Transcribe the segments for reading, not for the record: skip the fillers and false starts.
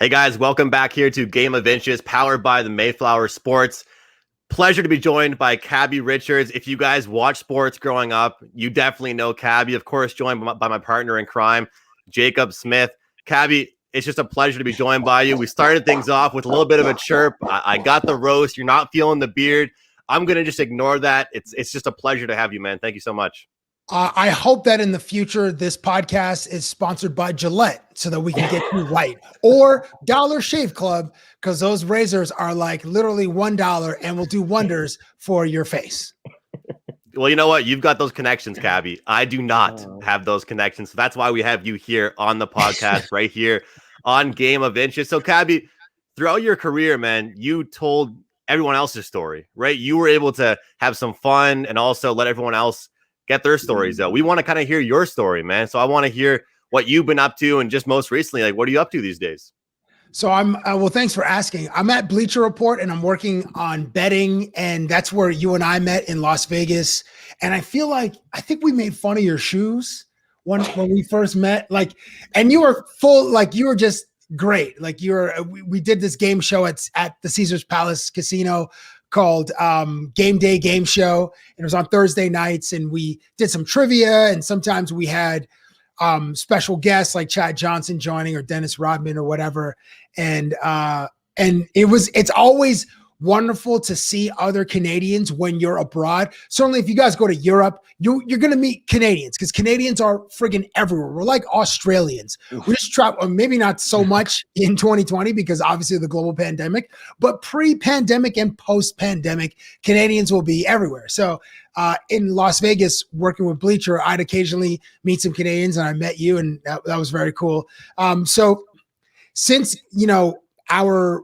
Hey guys, welcome back here to Game of Inches, powered by the Mayflower Sports. Pleasure to be joined by Cabbie Richards. If you guys watch sports growing up, you definitely know Cabbie. Of course, joined by my partner in crime, Jacob Smith. Cabbie, it's just a pleasure to be joined by you. We started things off with a little bit of a chirp. I got the roast. You're not feeling the beard. I'm going to just ignore that. It's just a pleasure to have you, man. Thank you so much. I hope that in the future, this podcast is sponsored by Gillette so that we can get you right, or Dollar Shave Club, because those razors are like literally $1 and will do wonders for your face. Well, you know what? You've got those connections, Cabbie. I do not have those connections. So that's why we have you here on the podcast right here on Game of Inches. So, Cabbie, throughout your career, man, you told everyone else's story, right? You were able to have some fun and also let everyone else get their stories out. We want to kind of hear your story, man. So I want to hear what you've been up to, and just most recently, like, what are you up to these days? So well, thanks for asking. I'm at Bleacher Report and I'm working on betting, and that's where you and I met in Las Vegas. And I think we made fun of your shoes when we first met, and you were you were just great. We did this game show at the Caesars Palace Casino called Game Day Game Show. And it was on Thursday nights, and we did some trivia, and sometimes we had special guests like Chad Johnson joining, or Dennis Rodman or whatever. And it's always wonderful to see other Canadians when you're abroad. Certainly if you guys go to Europe, you're going to meet Canadians, because Canadians are friggin' everywhere. We're like Australians. We just travel, maybe not so much in 2020 because obviously the global pandemic, but pre-pandemic and post-pandemic, Canadians will be everywhere. So in Las Vegas, working with Bleacher, I'd occasionally meet some Canadians, and I met you, and that was very cool. So since, our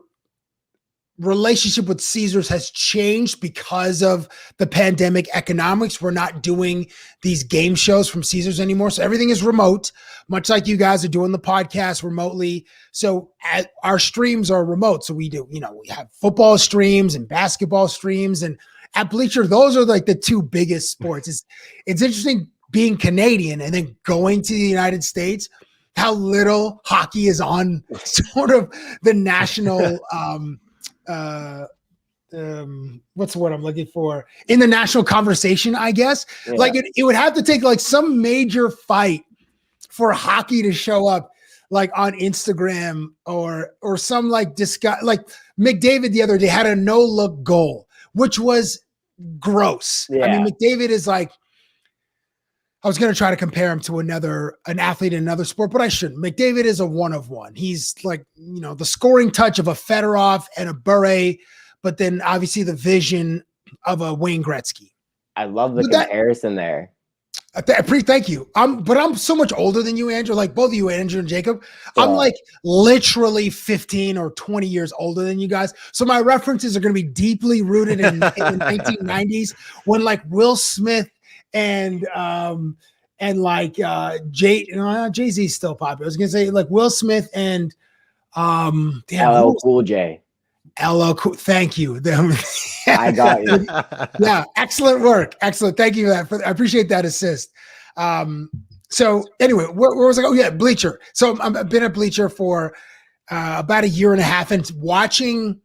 relationship with Caesars has changed because of the pandemic economics, we're not doing these game shows from Caesars anymore. So everything is remote, much like you guys are doing the podcast remotely. So our streams are remote. So we have football streams and basketball streams, and at Bleacher, those are like the two biggest sports. It's interesting being Canadian and then going to the United States, how little hockey is on sort of the national what's the word I'm looking for, in the national conversation, I guess. Yeah. Like it would have to take like some major fight for hockey to show up like on Instagram or some like discuss, like McDavid the other day had a no look goal, which was gross. Yeah. I mean, McDavid is like, I was going to try to compare him to an athlete in another sport, but I shouldn't. McDavid is a one of one. He's like, the scoring touch of a Fedorov and a Bure, but then obviously the vision of a Wayne Gretzky. I love the comparison there. Thank you. But I'm so much older than you, Andrew. Like both of you, Andrew and Jacob. Yeah. I'm like literally 15 or 20 years older than you guys. So my references are going to be deeply rooted in the 1990s when like Will Smith and Jay-Z's still popular. I was gonna say like Will Smith and LL Cool J. LL Cool. Thank you. I got you. Yeah, excellent work. Excellent. Thank you for that. I appreciate that assist. So anyway, where was I? Oh yeah, Bleacher. So I've been at Bleacher for about a year and a half, and watching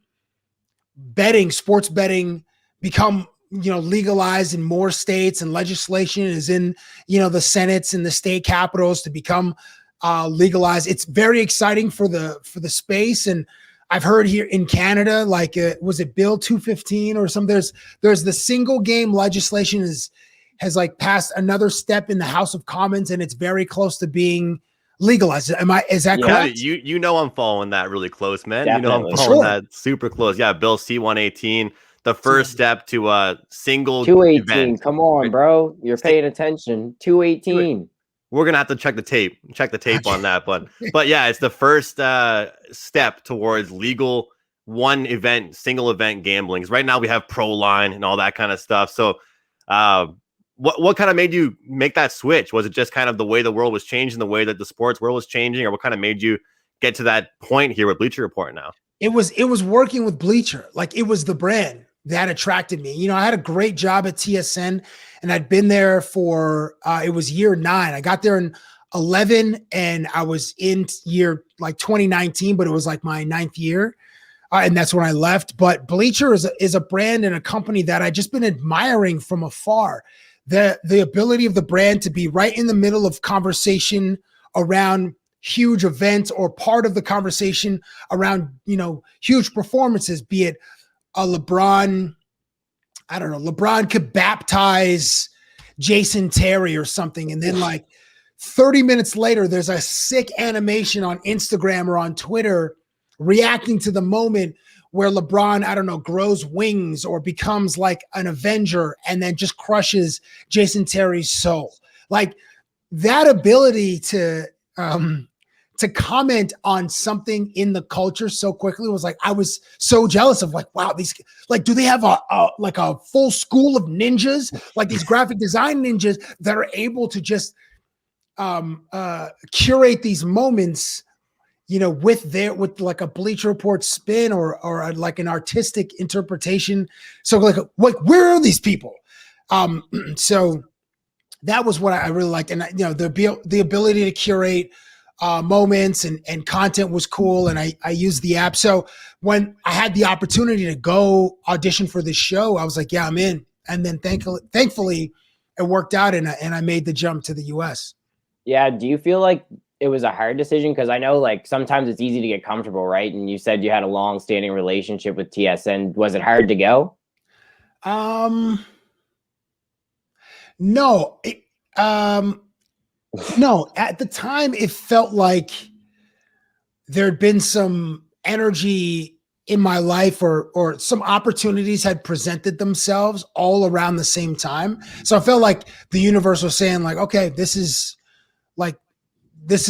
sports betting become legalized in more states, and legislation is in, the Senates and the state capitals to become legalized. It's very exciting for the space. And I've heard here in Canada, like, was it Bill 215 or something? There's the single game legislation has like passed another step in the House of Commons, and it's very close to being legalized. Is that correct? You know, I'm following that really close, man. Definitely. I'm following that super close. Yeah. Bill C-118. The first step to a single 218. event. Come on, bro. You're paying attention. 218. We're gonna have to check the tape on that, but yeah, it's the first step towards legal single event gambling. 'Cause right now we have pro line and all that kind of stuff. So, what kind of made you make that switch? Was it just kind of the way the world was changing, the way that the sports world was changing, or what kind of made you get to that point here with Bleacher Report now? It was working with Bleacher. Like, it was the brand that attracted me. I had a great job at TSN, and I'd been there for, it was year 9. I got there in 11 and I was in year like 2019, but it was like my 9th year. And that's when I left. But Bleacher is a brand and a company that I just been admiring from afar. The ability of the brand to be right in the middle of conversation around huge events or part of the conversation around, huge performances, be it a LeBron, I don't know, LeBron could baptize Jason Terry or something. And then like 30 minutes later, there's a sick animation on Instagram or on Twitter reacting to the moment where LeBron, I don't know, grows wings or becomes like an Avenger and then just crushes Jason Terry's soul. Like that ability to comment on something in the culture so quickly was like, I was so jealous of like, wow, these, like, do they have a full school of ninjas, like these graphic design ninjas that are able to just curate these moments, with like a Bleacher Report spin or like an artistic interpretation. So like where are these people? So that was what I really liked. And the ability to curate moments and content was cool. And I used the app. So when I had the opportunity to go audition for this show, I was like, yeah, I'm in. And then thankfully it worked out and I made the jump to the US. Yeah. Do you feel like it was a hard decision? Because I know like sometimes it's easy to get comfortable, right? And you said you had a long-standing relationship with TSN. Was it hard to go? No. No. At the time, it felt like there'd been some energy in my life or some opportunities had presented themselves all around the same time. So I felt like the universe was saying like, okay, this is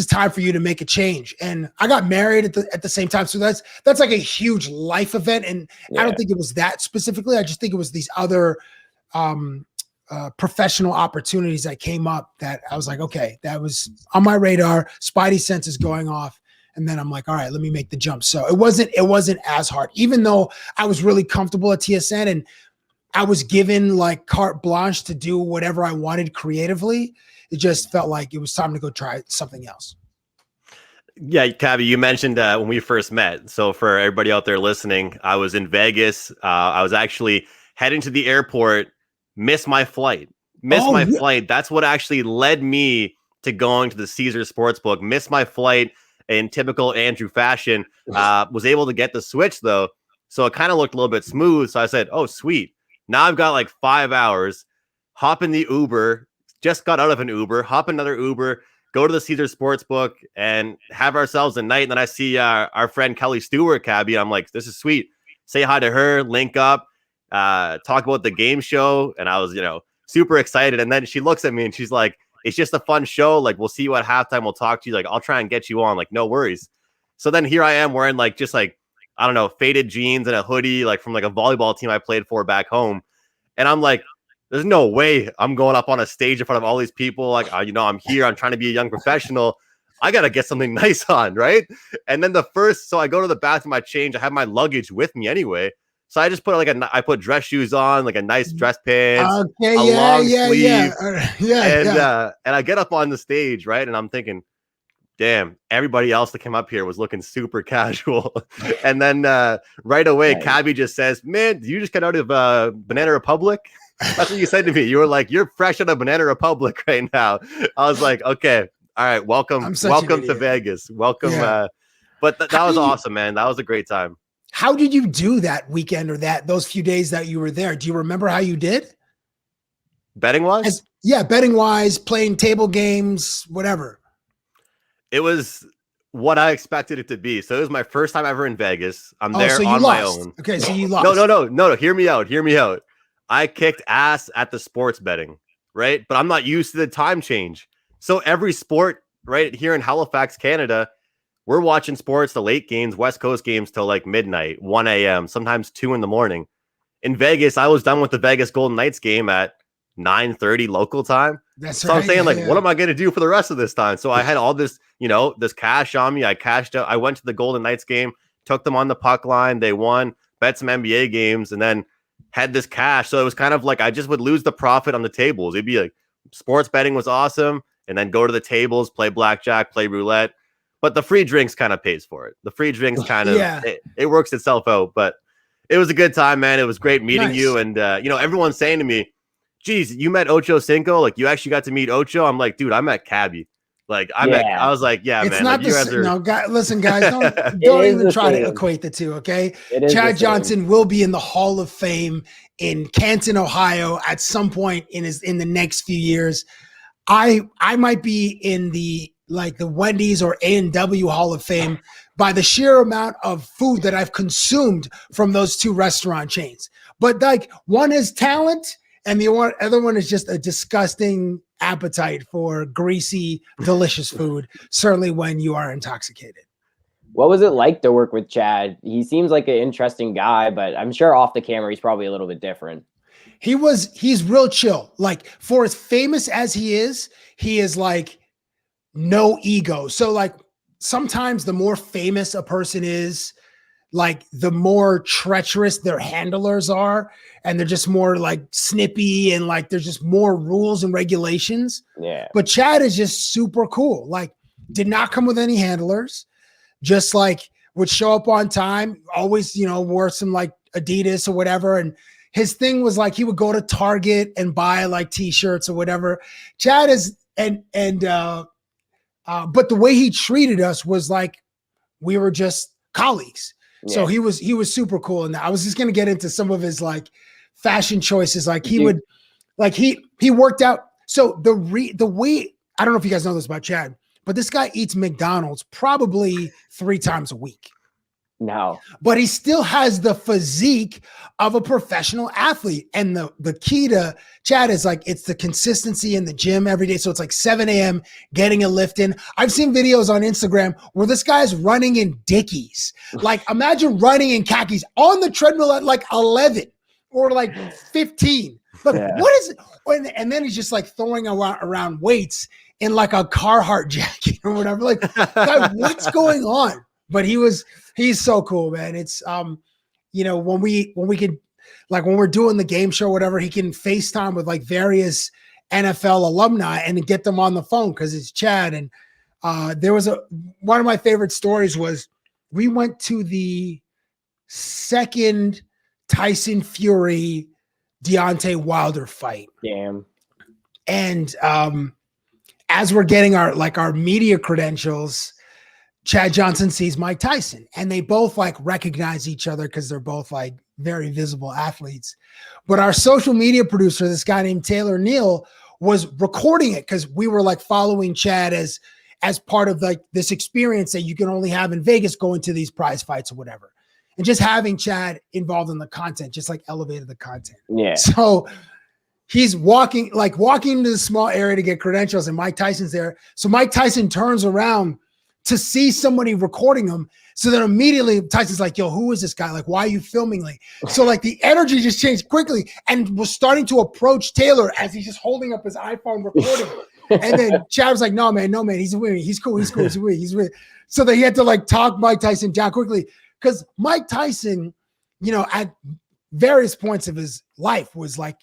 time for you to make a change. And I got married at the same time. So that's like a huge life event. And yeah. I don't think it was that specifically. I just think it was these other professional opportunities that came up that I was like, okay, that was on my radar. Spidey sense is going off. And then I'm like, all right, let me make the jump. So it wasn't as hard, even though I was really comfortable at TSN and I was given like carte blanche to do whatever I wanted creatively. It just felt like it was time to go try something else. Yeah, Cabbie, you mentioned when we first met. So for everybody out there listening, I was in Vegas. I was actually heading to the airport, missed my flight. Flight. That's what actually led me to going to the Caesar Sportsbook. Missed my flight in typical Andrew fashion. Was able to get the switch though. So it kind of looked a little bit smooth. So I said, oh, sweet. Now I've got like 5 hours. Hop in the Uber. Just got out of an Uber, hop another Uber, go to the Caesar Sportsbook and have ourselves a night. And then I see our friend Kelly Stewart, Cabbie. I'm like, this is sweet. Say hi to her, link up, talk about the game show. And I was, super excited. And then she looks at me and she's like, it's just a fun show. Like, we'll see you at halftime. We'll talk to you. Like, I'll try and get you on. Like, no worries. So then here I am wearing like, just like, I don't know, faded jeans and a hoodie, like from like a volleyball team I played for back home. And I'm like, there's no way I'm going up on a stage in front of all these people. Like, I'm here. I'm trying to be a young professional. I got to get something nice on, right? And then so I go to the bathroom, I change. I have my luggage with me anyway. So I just put I put dress shoes on, like a nice dress pants, okay, long sleeve. Yeah. And I get up on the stage, right? And I'm thinking, damn, everybody else that came up here was looking super casual. And then right away, Cabbie just says, man, did you just get out of Banana Republic? That's what you said to me. You were like, you're fresh out of Banana Republic right now. I was like, okay, all right, welcome to Vegas. Welcome. Yeah. But that was awesome, man. That was a great time. How did you do that weekend or those few days that you were there? Do you remember how you did? Betting wise? Betting wise, playing table games, whatever. It was what I expected it to be. So it was my first time ever in Vegas. I'm there on my own. Okay, so you lost. No. Hear me out. I kicked ass at the sports betting, right? But I'm not used to the time change. So every sport right here in Halifax, Canada, we're watching sports, the late games, West Coast games till like midnight, 1 a.m., sometimes 2 a.m. In Vegas, I was done with the Vegas Golden Knights game at 9:30 local time. That's right. So I'm saying what am I going to do for the rest of this time? So I had all this, this cash on me. I cashed out. I went to the Golden Knights game, took them on the puck line. They won, bet some NBA games, and then had this cash. So it was kind of like I just would lose the profit on the tables. It'd be like sports betting was awesome. and then go to the tables, play blackjack, play roulette. But the free drinks kind of pays for it. The free drinks kind of, it works itself out. But it was a good time, man. It was great meeting you. And, everyone's saying to me, geez, you met Ocho Cinco? Like, you actually got to meet Ocho? I'm like, dude, I met Cabbie. Like, I was like, yeah, it's man. Not like, no, guys, listen, guys, don't even try to equate the two, okay? Chad Johnson will be in the Hall of Fame in Canton, Ohio at some point in the next few years. I might be in the Wendy's or A&W Hall of Fame by the sheer amount of food that I've consumed from those two restaurant chains. But like, one is talent and the other one is just a disgusting appetite for greasy, delicious food, certainly when you are intoxicated. What was it like to work with Chad? He seems like an interesting guy, but I'm sure off the camera he's probably a little bit different. He's real chill. Like, for as famous as he is like no ego. So like, sometimes the more famous a person is, like, the more treacherous their handlers are, and they're just more like snippy, and like there's just more rules and regulations. Yeah. But Chad is just super cool. Like, did not come with any handlers, just like would show up on time, always, wore some like Adidas or whatever. And his thing was like, he would go to Target and buy like t-shirts or whatever. Chad is, but the way he treated us was like we were just colleagues. Yeah. So he was super cool. And I was just going to get into some of his like fashion choices. Like he would, like he worked out. So the way, I don't know if you guys know this about Chad, but this guy eats McDonald's probably 3 times a week. No. But he still has the physique of a professional athlete. And the key to Chad is like, it's the consistency in the gym every day. So it's like 7 a.m. getting a lift in. I've seen videos on Instagram where this guy's running in Dickies. Like, imagine running in khakis on the treadmill at like 11 or like 15. Like, what is it? And then he's just like throwing around weights in like a Carhartt jacket or whatever. Like, God, what's going on? But he's so cool, man. It's when we're doing the game show, whatever, he can FaceTime with like various NFL alumni and get them on the phone because it's Chad. And there was one of my favorite stories was we went to the second Tyson Fury Deontay Wilder fight. Damn. And as we're getting our media credentials, Chad Johnson sees Mike Tyson, and they both like recognize each other because they're both like very visible athletes. But our social media producer, this guy named Taylor Neal, was recording it because we were like following Chad as part of like this experience that you can only have in Vegas, going to these prize fights or whatever. And just having Chad involved in the content just like elevated the content. Yeah. So he's walking into the small area to get credentials, and Mike Tyson's there. So Mike Tyson turns around to see somebody recording him. So then immediately Tyson's like, yo, who is this guy? Like, why are you filming me? So like the energy just changed quickly and was starting to approach Taylor as he's just holding up his iPhone recording. And then Chad was like, no, man, he's with me. He's cool. He's with me. So that he had to like talk Mike Tyson down quickly. Because Mike Tyson, at various points of his life was like,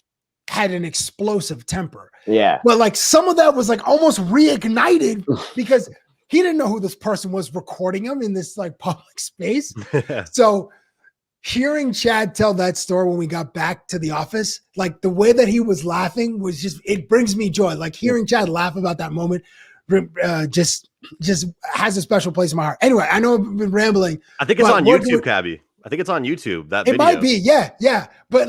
had an explosive temper. Yeah. But like some of that was like almost reignited because he didn't know who this person was recording him in this like public space. So hearing Chad tell that story when we got back to the office, like the way that he was laughing was just, it brings me joy. Like hearing Chad laugh about that moment just has a special place in my heart. Anyway, I know I've been rambling. I think it's on YouTube, Cabbie. I think it's on YouTube. That video. Might be, yeah. But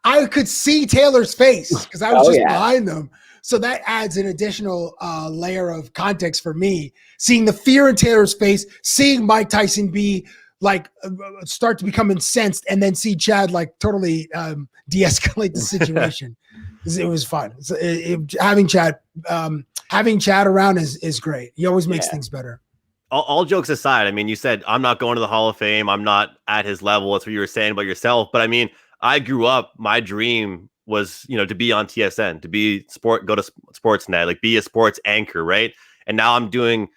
I could see Taylor's face because I was behind them. So that adds an additional layer of context for me, seeing the fear in Taylor's face, seeing Mike Tyson be like start to become incensed, and then see Chad like totally de-escalate the situation. It was fun. Having Chad around is great. He always makes things better. All jokes aside, I mean, you said I'm not going to the Hall of Fame. I'm not at his level. That's what you were saying about yourself. But I mean, I grew up. My dream was, to be on TSN, to be go to Sportsnet, like be a sports anchor, right? And now I'm doing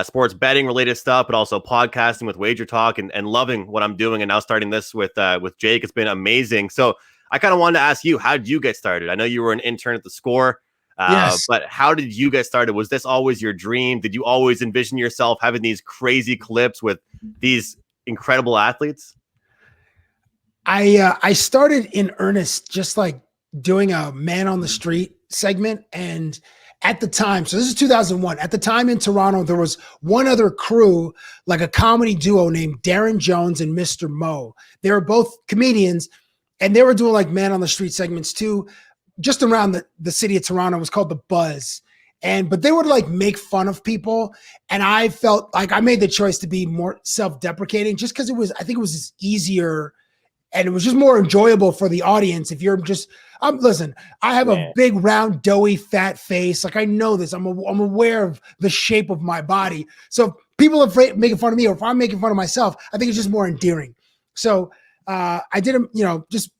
sports betting related stuff, but also podcasting with Wager Talk and loving what I'm doing. And now starting this with Jake, it's been amazing. So I kind of wanted to ask you, how did you get started? I know you were an intern at The Score. Yes. But how did you get started? Was this always your dream? Did you always envision yourself having these crazy clips with these incredible athletes? I started in earnest, just like doing a man on the street segment. And at the time, so this is 2001. At the time in Toronto, there was one other crew, like a comedy duo named Darren Jones and Mr. Mo. They were both comedians, and they were doing like man on the street segments too, just around the city of Toronto. It was called The Buzz. But they would like make fun of people. And I felt like I made the choice to be more self-deprecating just because I think it was just easier and it was just more enjoyable for the audience. If you're just, listen, I have a big, round, doughy, fat face. Like I know this. I'm aware of the shape of my body. So if people are making fun of me, or if I'm making fun of myself, I think it's just more endearing. So I did, just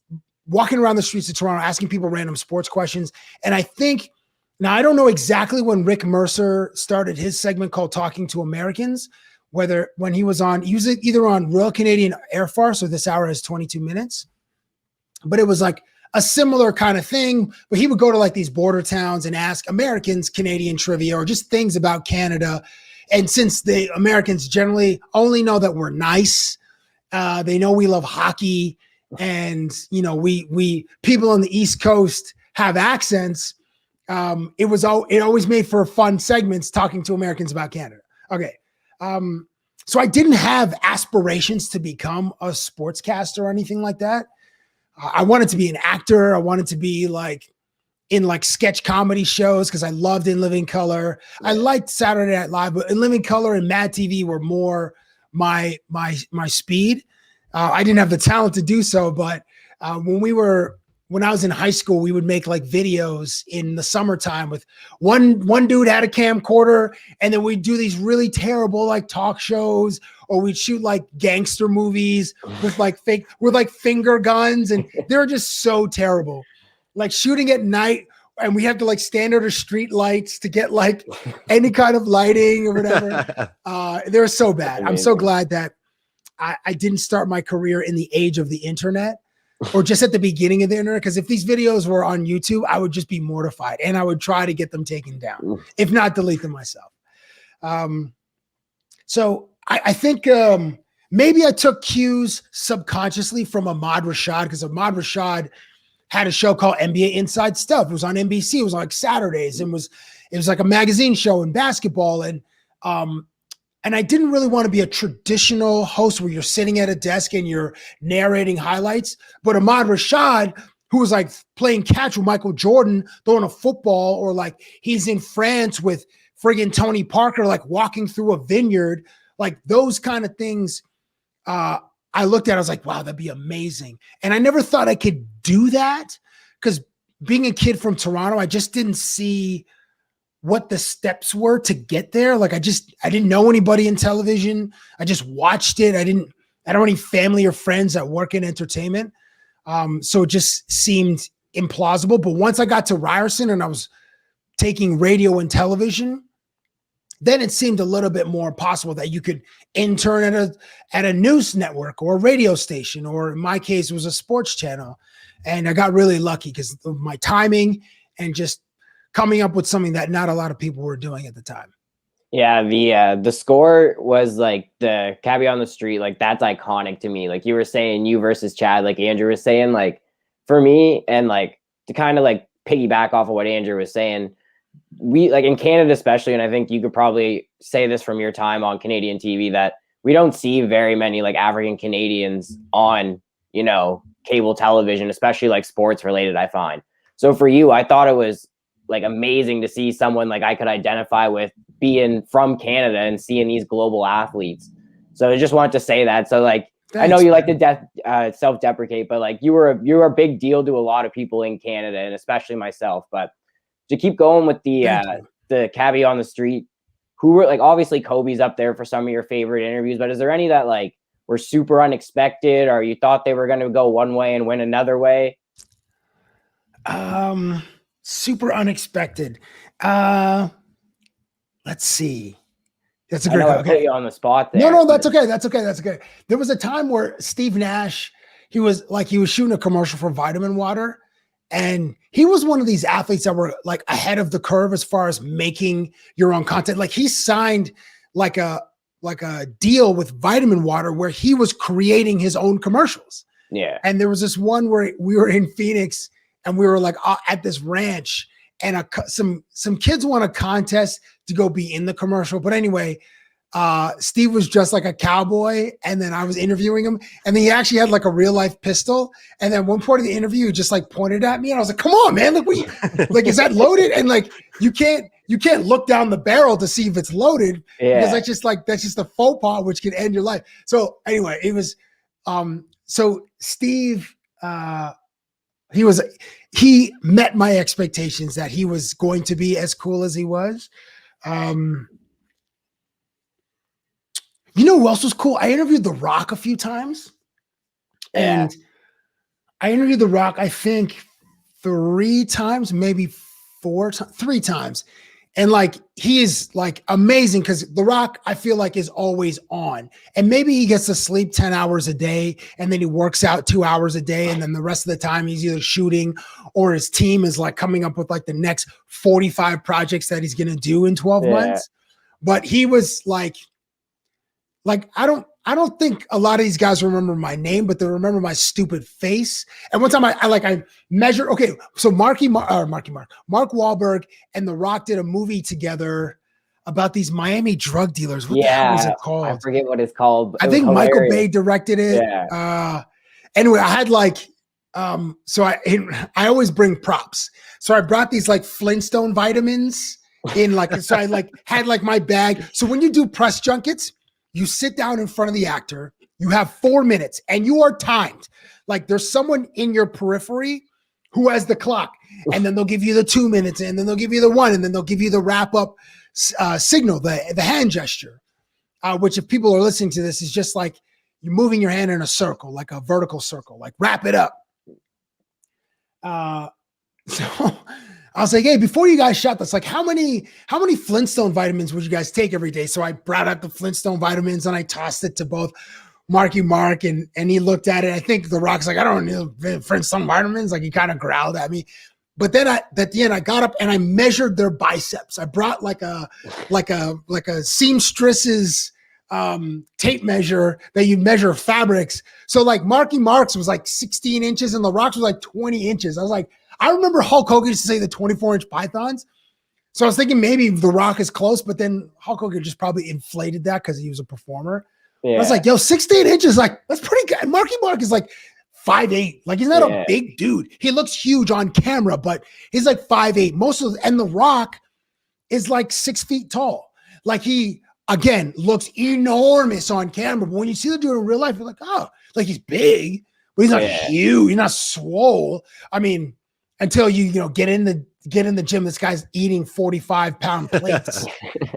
walking around the streets of Toronto, asking people random sports questions. And I think, now I don't know exactly when Rick Mercer started his segment called Talking to Americans, when he was either on Royal Canadian Air Force, or This Hour Has 22 Minutes, but it was like a similar kind of thing. But he would go to like these border towns and ask Americans Canadian trivia or just things about Canada. And since the Americans generally only know that we're nice, they know we love hockey, and we people on the East Coast have accents. It always made for fun segments talking to Americans about Canada. Okay. So I didn't have aspirations to become a sportscaster or anything like that. I wanted to be an actor. I wanted to be like in like sketch comedy shows because I loved In Living Color. I liked Saturday Night Live, but In Living Color and Mad TV were more my speed. I didn't have the talent to do so, but when I was in high school, we would make like videos in the summertime with one dude had a camcorder, and then we'd do these really terrible like talk shows, or we'd shoot like gangster movies with like finger guns, and they were just so terrible. Like shooting at night, and we had to like stand under street lights to get like any kind of lighting or whatever. They were so bad. I'm so glad that I didn't start my career in the age of the internet, or just at the beginning of the internet. Because if these videos were on YouTube, I would just be mortified, and I would try to get them taken down, if not delete them myself. So I think maybe I took cues subconsciously from Ahmad Rashad, because Ahmad Rashad had a show called NBA Inside Stuff. It was on NBC. It was on like Saturdays, and it was like a magazine show in basketball. And I didn't really want to be a traditional host where you're sitting at a desk and you're narrating highlights. But Ahmad Rashad, who was like playing catch with Michael Jordan, throwing a football, or like he's in France with friggin' Tony Parker, like walking through a vineyard, like those kind of things. I looked at, I was like, wow, that'd be amazing. And I never thought I could do that, because being a kid from Toronto, I just didn't see what the steps were to get there. Like I didn't know anybody in television. I just watched it. I don't have any family or friends that work in entertainment. So it just seemed implausible. But once I got to Ryerson and I was taking radio and television, then it seemed a little bit more possible that you could intern at a news network or a radio station, or in my case, it was a sports channel. And I got really lucky because of my timing and just coming up with something that not a lot of people were doing at the time. Yeah, the score was like the Cabbie on the Street, like that's iconic to me. Like you were saying, you versus Chad, like Andrew was saying, like for me, and like to kind of like piggyback off of what Andrew was saying, we like in Canada especially, and I think you could probably say this from your time on Canadian TV, that we don't see very many like African Canadians on, cable television, especially like sports related, I find. So for you, I thought it was like amazing to see someone like I could identify with being from Canada and seeing these global athletes. So I just wanted to say that. So like, thanks, I know you like to self-deprecate, but like you were a big deal to a lot of people in Canada, and especially myself. But to keep going with the Cabbie on the Street, who were like, obviously Kobe's up there for some of your favorite interviews, but is there any that like were super unexpected, or you thought they were going to go one way and win another way? Super unexpected. Let's see. That's a great question. Put you on the spot there. No, that's okay. That's okay. There was a time where Steve Nash, he was shooting a commercial for vitamin water, And he was one of these athletes that were like ahead of the curve as far as making your own content. Like he signed like a deal with Vitamin Water where he was creating his own commercials. Yeah. And there was this one where we were in Phoenix and we were like at this ranch, and some kids won a contest to go be in the commercial. But anyway, Steve was dressed like a cowboy, and then I was interviewing him, and then he actually had like a real life pistol. And then one part of the interview, he just like pointed at me, and I was like, "Come on, man! Like, is that loaded?" And like, you can't look down the barrel to see if it's loaded, because that's just a faux pas which can end your life. So anyway, it was so Steve, he met my expectations that he was going to be as cool as he was. You know who else was cool? I interviewed The Rock a few times. And I interviewed The Rock, I think 3 times, maybe 3 times. And like, he is like amazing because The Rock, I feel like, is always on. And maybe he gets to sleep 10 hours a day, and then he works out 2 hours a day. And then the rest of the time he's either shooting, or his team is like coming up with like the next 45 projects that he's going to do in 12 months. But he was like, I don't think a lot of these guys remember my name, but they remember my stupid face. And one time I measured, okay, so Mark Wahlberg and The Rock did a movie together about these Miami drug dealers. What the hell was it called? I forget what it's called. I think Michael Bay directed it. Yeah. Anyway, I had like, so I always bring props. So I brought these like Flintstone vitamins in like, so I like had like my bag. So when you do press junkets, you sit down in front of the actor, you have 4 minutes, and you are timed. Like there's someone in your periphery who has the clock, and then they'll give you the 2 minutes, and then they'll give you the 1, and then they'll give you the wrap up signal, the hand gesture, which if people are listening to this is just like you're moving your hand in a circle, like a vertical circle, like wrap it up. So I was like, hey, before you guys shot this, like how many Flintstone vitamins would you guys take every day? So I brought out the Flintstone vitamins and I tossed it to both Mark and he looked at it. I think The Rock's like, I don't need Flintstone vitamins. Like he kind of growled at me. But then at the end, I got up and I measured their biceps. I brought like a seamstress's tape measure that you measure fabrics. So like Mark's was like 16 inches and The Rock's was like 20 inches. I was like, I remember Hulk Hogan used to say the 24-inch pythons. So I was thinking maybe The Rock is close, but then Hulk Hogan just probably inflated that because he was a performer. Yeah. I was like, yo, 16 inches, like, that's pretty good. Mark is like 5'8". Like, he's not a big dude. He looks huge on camera, but he's like 5'8". And The Rock is like 6 feet tall. Like, he, again, looks enormous on camera. But when you see the dude in real life, you're like, oh, like he's big, but he's not huge. He's not swole. I mean, until you get in the gym, this guy's eating 45-pound plates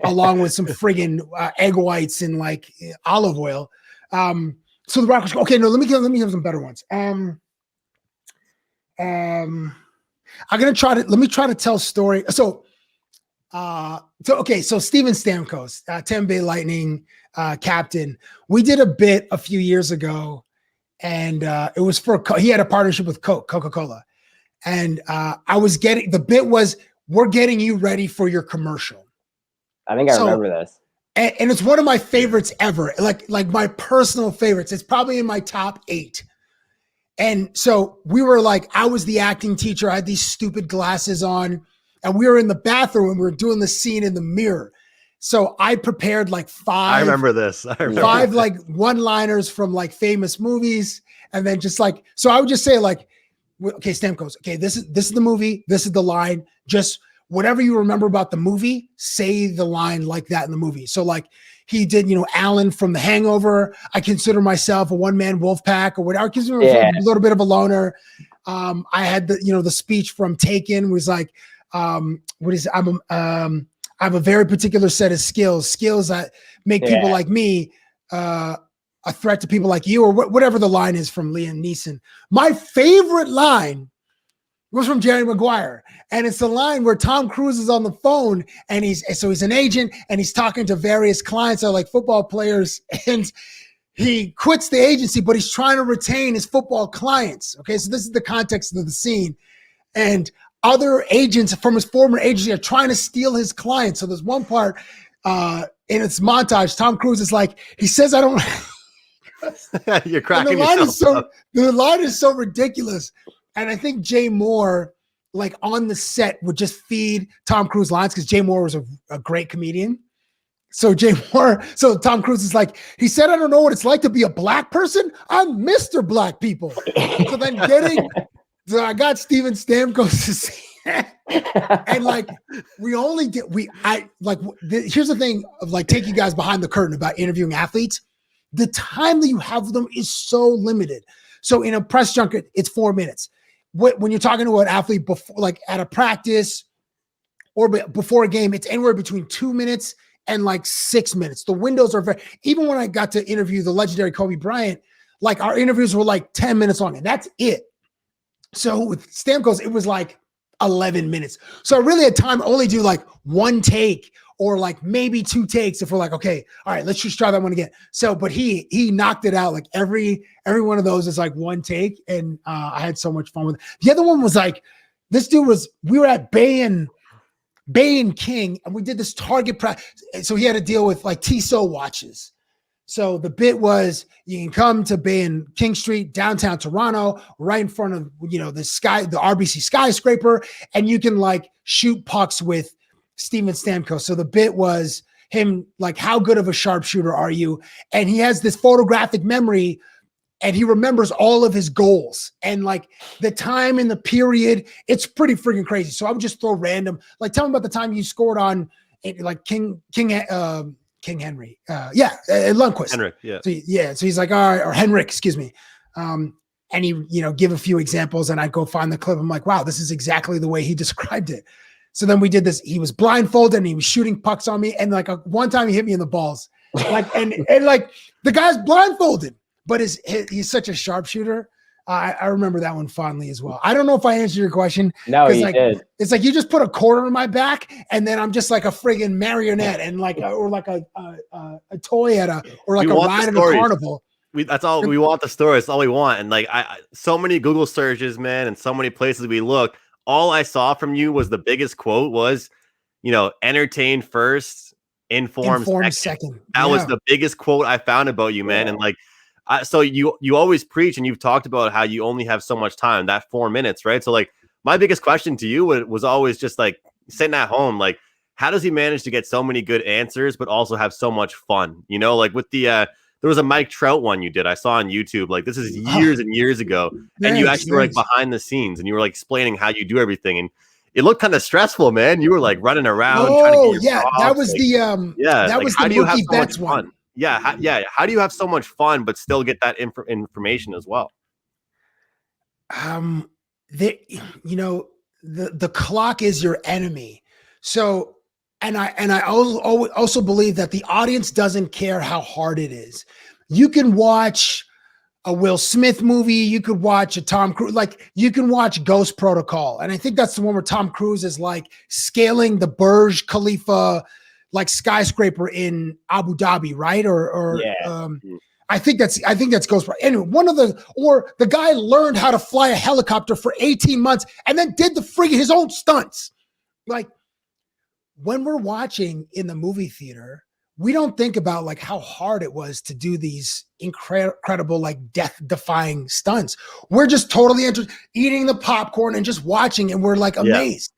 along with some friggin' egg whites and like olive oil. So The Rock was okay. No, let me have some better ones. I'm gonna try to tell a story. So Steven Stamkos, Tampa Bay Lightning captain. We did a bit a few years ago, and it was he had a partnership with Coca-Cola. And the bit was, we're getting you ready for your commercial. I think I remember this. And it's one of my favorites ever. Like my personal favorites. It's probably in my top 8. And so we were like, I was the acting teacher. I had these stupid glasses on, and we were in the bathroom and we were doing the scene in the mirror. So I prepared like 5. I remember this. 5 like one-liners from like famous movies. And then just like, so I would just say like, okay, Stamkos, okay, this is the movie, this is the line, just whatever you remember about the movie, say the line like that in the movie. So like he did, Alan from The Hangover, I consider myself a one-man wolf pack, or whatever. I consider myself a little bit of a loner. I had the speech from Taken was like, I have a very particular set of skills that make people like me a threat to people like you, or whatever the line is from Liam Neeson. My favorite line was from Jerry Maguire. And it's the line where Tom Cruise is on the phone and he's an agent and he's talking to various clients that are like football players, and he quits the agency, but he's trying to retain his football clients. Okay. So this is the context of the scene. and other agents from his former agency are trying to steal his clients. So there's one part in its montage, Tom Cruise is like, he says, I don't. You're cracking yourself up. The line is so ridiculous. And I think Jay Moore, like on the set, would just feed Tom Cruise lines because Jay Moore was a great comedian. So Tom Cruise is like, he said, I don't know what it's like to be a black person. I'm Mr. Black People. So then I got Steven Stamkos to see it. And like, here's the thing of like, take you guys behind the curtain about interviewing athletes. The time that you have with them is so limited. So in a press junket, it's 4 minutes. When you're talking to an athlete before, like at a practice or before a game, it's anywhere between 2 minutes and like 6 minutes. The windows are even when I got to interview the legendary Kobe Bryant, like our interviews were like 10 minutes long and that's it. So with Stamkos, it was like 11 minutes. So I really had time to only do like one take or like maybe 2 takes if we're like, okay, all right, let's just try that one again. So, but he knocked it out. Like every one of those is like 1 take. And I had so much fun with it. The other one was like, we were at Bay and King and we did this Target practice. So he had to deal with like Tissot watches. So the bit was you can come to Bay and King Street, downtown Toronto, right in front of, the RBC skyscraper, and you can like shoot pucks with Steven Stamkos. So the bit was him like, how good of a sharpshooter are you? And he has this photographic memory and he remembers all of his goals and like the time in the period. It's pretty freaking crazy. So I would just throw random, like tell him about the time you scored on like King Henry. Lundqvist. Henrik, yeah. So he's like, all right, or Henrik, excuse me. And he, give a few examples and I'd go find the clip. I'm like, wow, this is exactly the way he described it. So then we did this. He was blindfolded and he was shooting pucks on me. And like one time he hit me in the balls, like, and like the guy's blindfolded, but he's such a sharpshooter. I remember that one fondly as well. I don't know if I answered your question. No, you did. It's like you just put a quarter in my back, and then I'm just like a friggin' marionette, and like or like a toy or like a ride at a carnival. That's all we want. The story. That's all we want. And like so many Google searches, man, and so many places we look. All I saw from you was the biggest quote was, entertain first, inform second. That was the biggest quote I found about you, man. Yeah. And like. So you always preach and you've talked about how you only have so much time, that 4 minutes, right? So like my biggest question to you was always just like sitting at home, like how does he manage to get so many good answers, but also have so much fun? Like with the, there was a Mike Trout one you did, I saw on YouTube, like this is years and years ago. And you actually were like behind the scenes and you were like explaining how you do everything. And it looked kind of stressful, man. You were like running around. That was that was the Mookie Betts one. Yeah. How do you have so much fun, but still get that information as well? The clock is your enemy. So, and I also believe that the audience doesn't care how hard it is. You can watch a Will Smith movie. You could watch a Tom Cruise, like you can watch Ghost Protocol. And I think that's the one where Tom Cruise is like scaling the Burj Khalifa like skyscraper in Abu Dhabi, right? I think that's Ghost. Anyway, the guy learned how to fly a helicopter for 18 months and then did his own stunts. Like when we're watching in the movie theater, we don't think about like how hard it was to do these incredible, like death-defying stunts. We're just totally eating the popcorn and just watching, and we're like amazed.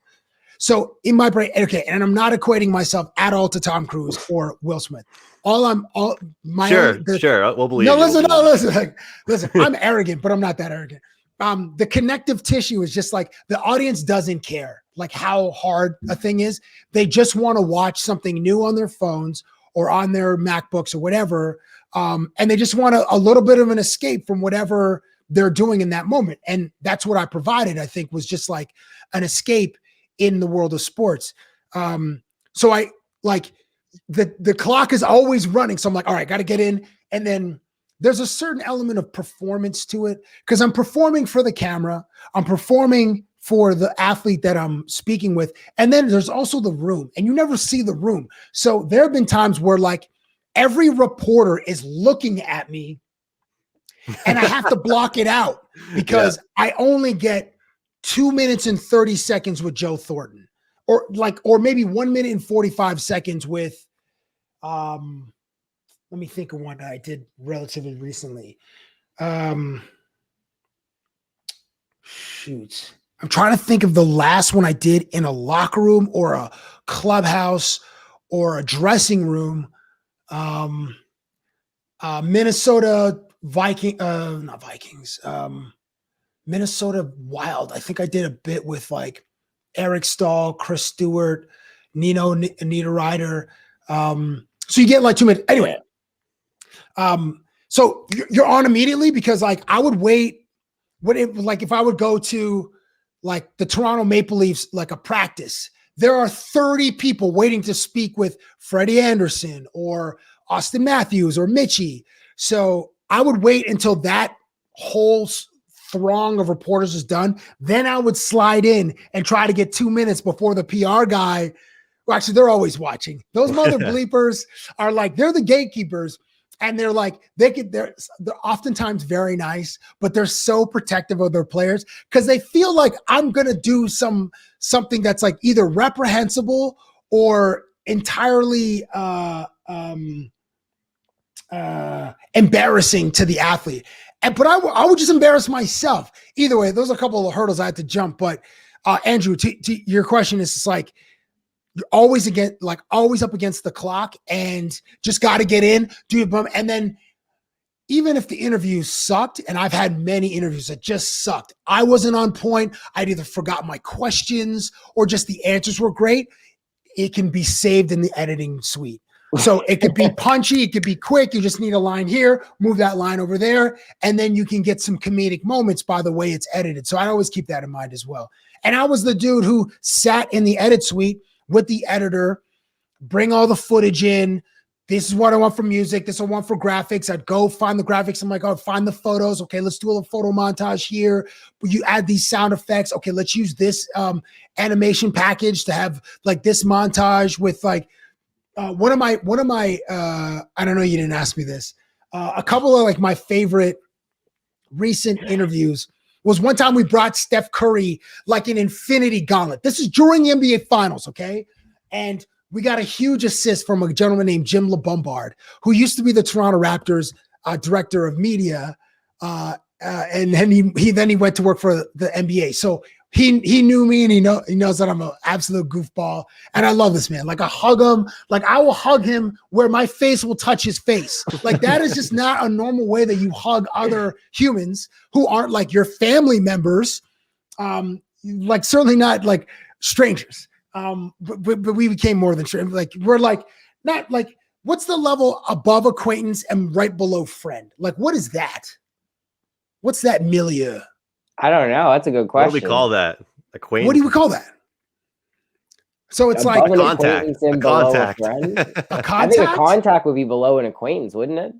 So in my brain, okay, and I'm not equating myself at all to Tom Cruise or Will Smith. We'll believe. Listen. I'm arrogant, but I'm not that arrogant. The connective tissue is just like the audience doesn't care like how hard a thing is. They just want to watch something new on their phones or on their MacBooks or whatever, and they just want a little bit of an escape from whatever they're doing in that moment. And that's what I provided. I think was just like an escape in the world of sports. So I like the clock is always running. So I'm like, all right, got to get in. And then there's a certain element of performance to it because I'm performing for the camera. I'm performing for the athlete that I'm speaking with. And then there's also the room and you never see the room. So there have been times where like every reporter is looking at me and I have to block it out because I only get 2 minutes and 30 seconds with Joe Thornton, or maybe 1 minute and 45 seconds with, let me think of one that I did relatively recently. Shoot. I'm trying to think of the last one I did in a locker room or a clubhouse or a dressing room. Minnesota not Vikings. Minnesota Wild. I think I did a bit with like Eric Stahl, Chris Stewart, Anita Ryder. So you get like 2 minutes. Anyway, so you're on immediately, because like I would wait. If I would go to like the Toronto Maple Leafs, like a practice, there are 30 people waiting to speak with Freddie Anderson or Austin Matthews or Mitchie. So I would wait until that whole throng of reporters is done. Then I would slide in and try to get 2 minutes before the PR guy. Well, actually, they're always watching. Those mother bleepers are like, they're the gatekeepers. And they're like, they're oftentimes very nice, but they're so protective of their players because they feel like I'm going to do something that's like either reprehensible or entirely embarrassing to the athlete. But I would just embarrass myself. Either way, those are a couple of hurdles I had to jump. But Andrew, to your question is, it's like, you're always up against the clock and just got to get in, do it. And then even if the interview sucked, and I've had many interviews that just sucked, I wasn't on point. I'd either forgot my questions or just the answers were great. It can be saved in the editing suite. So it could be punchy, it could be quick. You just need a line here, move that line over there, and then you can get some comedic moments by the way it's edited. So I always keep that in mind as well. And I was the dude who sat in the edit suite with the editor, bring all the footage in. This is what I want for music. This is what I want for graphics. I'd go find the graphics. I'm like, oh, find the photos. Okay, let's do a little photo montage here. You add these sound effects. Okay, let's use this animation package to have like this montage with like one of my I don't know, you didn't ask me this. A couple of like my favorite recent interviews was one time we brought Steph Curry like an infinity gauntlet. This is during the NBA Finals, okay? And we got a huge assist from a gentleman named Jim LeBombard, who used to be the Toronto Raptors director of media, and then he went to work for the NBA. So he knew me, and he knows that I'm an absolute goofball, and I love this man. Like I hug him, like I will hug him where my face will touch his face. Like that is just not a normal way that you hug other humans who aren't like your family members. Like certainly not like strangers. But we became more than strangers. Like we're like not like, what's the level above acquaintance and right below friend? Like what is that? What's that milieu? I don't know. That's a good question. What do we call that? Acquaintance? What do we call that? So it's like a contact. A contact. A contact? I think a contact would be below an acquaintance, wouldn't it?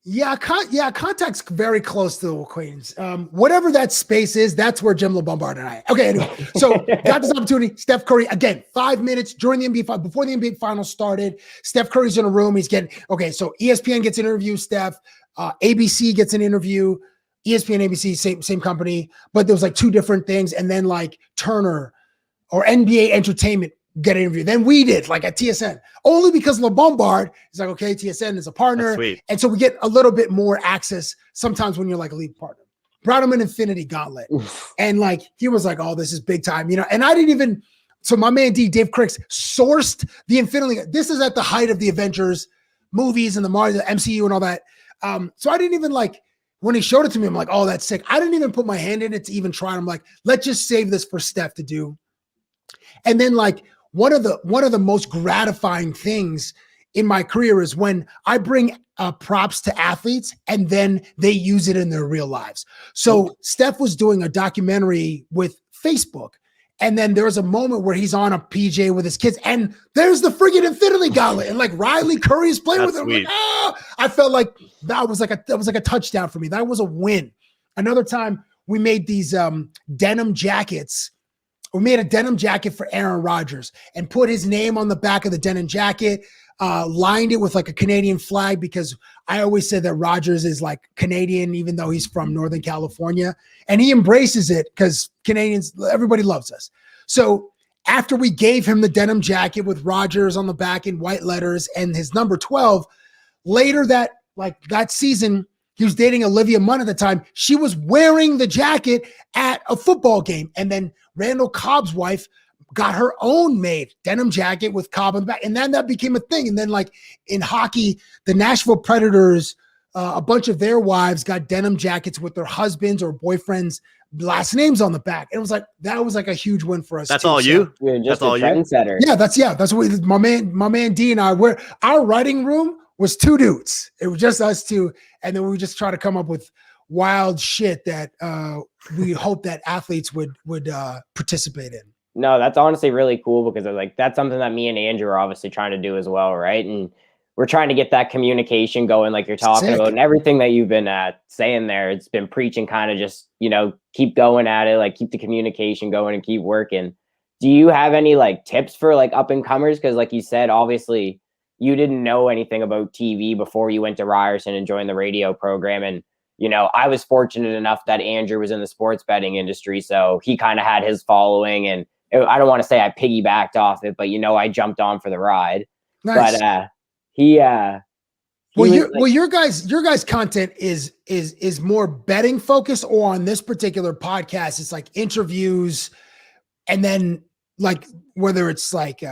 Yeah, contact's very close to acquaintance. Whatever that space is, that's where Jim LeBombard and I. Okay, anyway, so got this opportunity. Steph Curry, again, 5 minutes during the NBA, before the NBA Finals started. Steph Curry's in a room. He's getting, okay, so ESPN gets an interview, Steph. ABC gets an interview. ESPN, ABC, same company, but there was like two different things. And then like Turner or NBA Entertainment get an interview. Then we did like at TSN, only because LeBombard is like, okay, TSN is a partner. And so we get a little bit more access sometimes when you're like a lead partner. Brought him an infinity gauntlet. And like, he was like, oh, this is big time, you know? And I didn't even, so my man Dave Cricks sourced the infinity. This is at the height of the Avengers movies and the Marvel, the MCU and all that. So I didn't even like, when he showed it to me, I'm like, oh, that's sick. I didn't even put my hand in it to even try. I'm like, let's just save this for Steph to do. And then like one of the most gratifying things in my career is when I bring props to athletes and then they use it in their real lives. So Steph was doing a documentary with Facebook. And then there was a moment where he's on a PJ with his kids, and there's the friggin' infinity gauntlet, and like Riley Curry is playing with him. Like, I felt like that was like a touchdown for me. That was a win. Another time we made these denim jackets. We made a denim jacket for Aaron Rodgers and put his name on the back of the denim jacket. lined it with like a Canadian flag, because I always said that Rogers is like Canadian, even though he's from Northern California, and he embraces it because Canadians, everybody loves us. So after we gave him the denim jacket with Rogers on the back in white letters and his number 12, later that season, he was dating Olivia Munn at the time. She was wearing the jacket at a football game. And then Randall Cobb's wife got her own made denim jacket with Cobb on the back. And then that became a thing. And then like in hockey, the Nashville Predators, a bunch of their wives got denim jackets with their husbands or boyfriends' last names on the back. And it was like, that was like a huge win for us. That's all you? You're just That's a all you? trendsetter. Yeah, that's what my man D and I were. Our writing room was 2 dudes. It was just us 2. And then we just try to come up with wild shit that we hope that athletes would participate in. No, that's honestly really cool, because like that's something that me and Andrew are obviously trying to do as well, right? And we're trying to get that communication going, like you're talking about, and everything that you've been saying there. It's been preaching, kind of just, keep going at it, like keep the communication going and keep working. Do you have any like tips for like up and comers? Because like you said, obviously you didn't know anything about TV before you went to Ryerson and joined the radio program. And, I was fortunate enough that Andrew was in the sports betting industry, so he kind of had his following, and I don't want to say I piggybacked off it, but I jumped on for the ride. Nice. But your guys' content is more betting focused, or on this particular podcast, it's like interviews, and then like whether it's like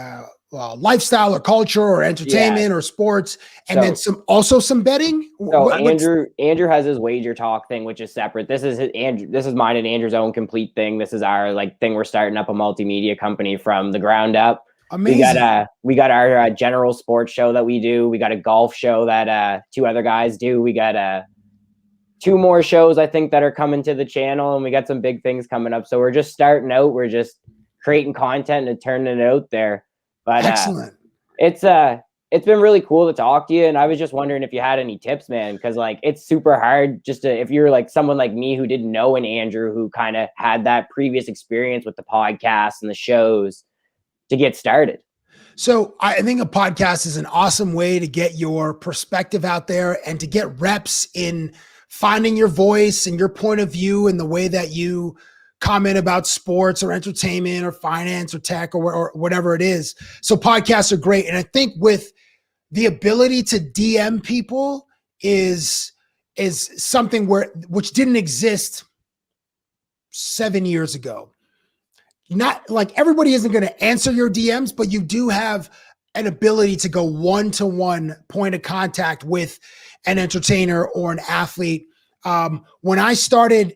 lifestyle or culture or entertainment or sports, and then some betting. So Andrew has his wager talk thing, which is separate. This is mine and Andrew's own complete thing. This is our like thing. We're starting up a multimedia company from the ground up. Amazing. We got our general sports show that we do. We got a golf show that 2 other guys do. We got 2 more shows I think that are coming to the channel, and we got some big things coming up. So we're just starting out. We're just creating content and turning it out there. But excellent. It's been really cool to talk to you, and I was just wondering if you had any tips, man, because like it's super hard if you're like someone like me who didn't know an Andrew, who kind of had that previous experience with the podcast and the shows, to get started. So I think a podcast is an awesome way to get your perspective out there and to get reps in finding your voice and your point of view and the way that you comment about sports or entertainment or finance or tech or whatever it is. So podcasts are great. And I think with the ability to DM people is something which didn't exist 7 years ago. Not like everybody isn't going to answer your DMs, but you do have an ability to go one-to-one point of contact with an entertainer or an athlete. When I started,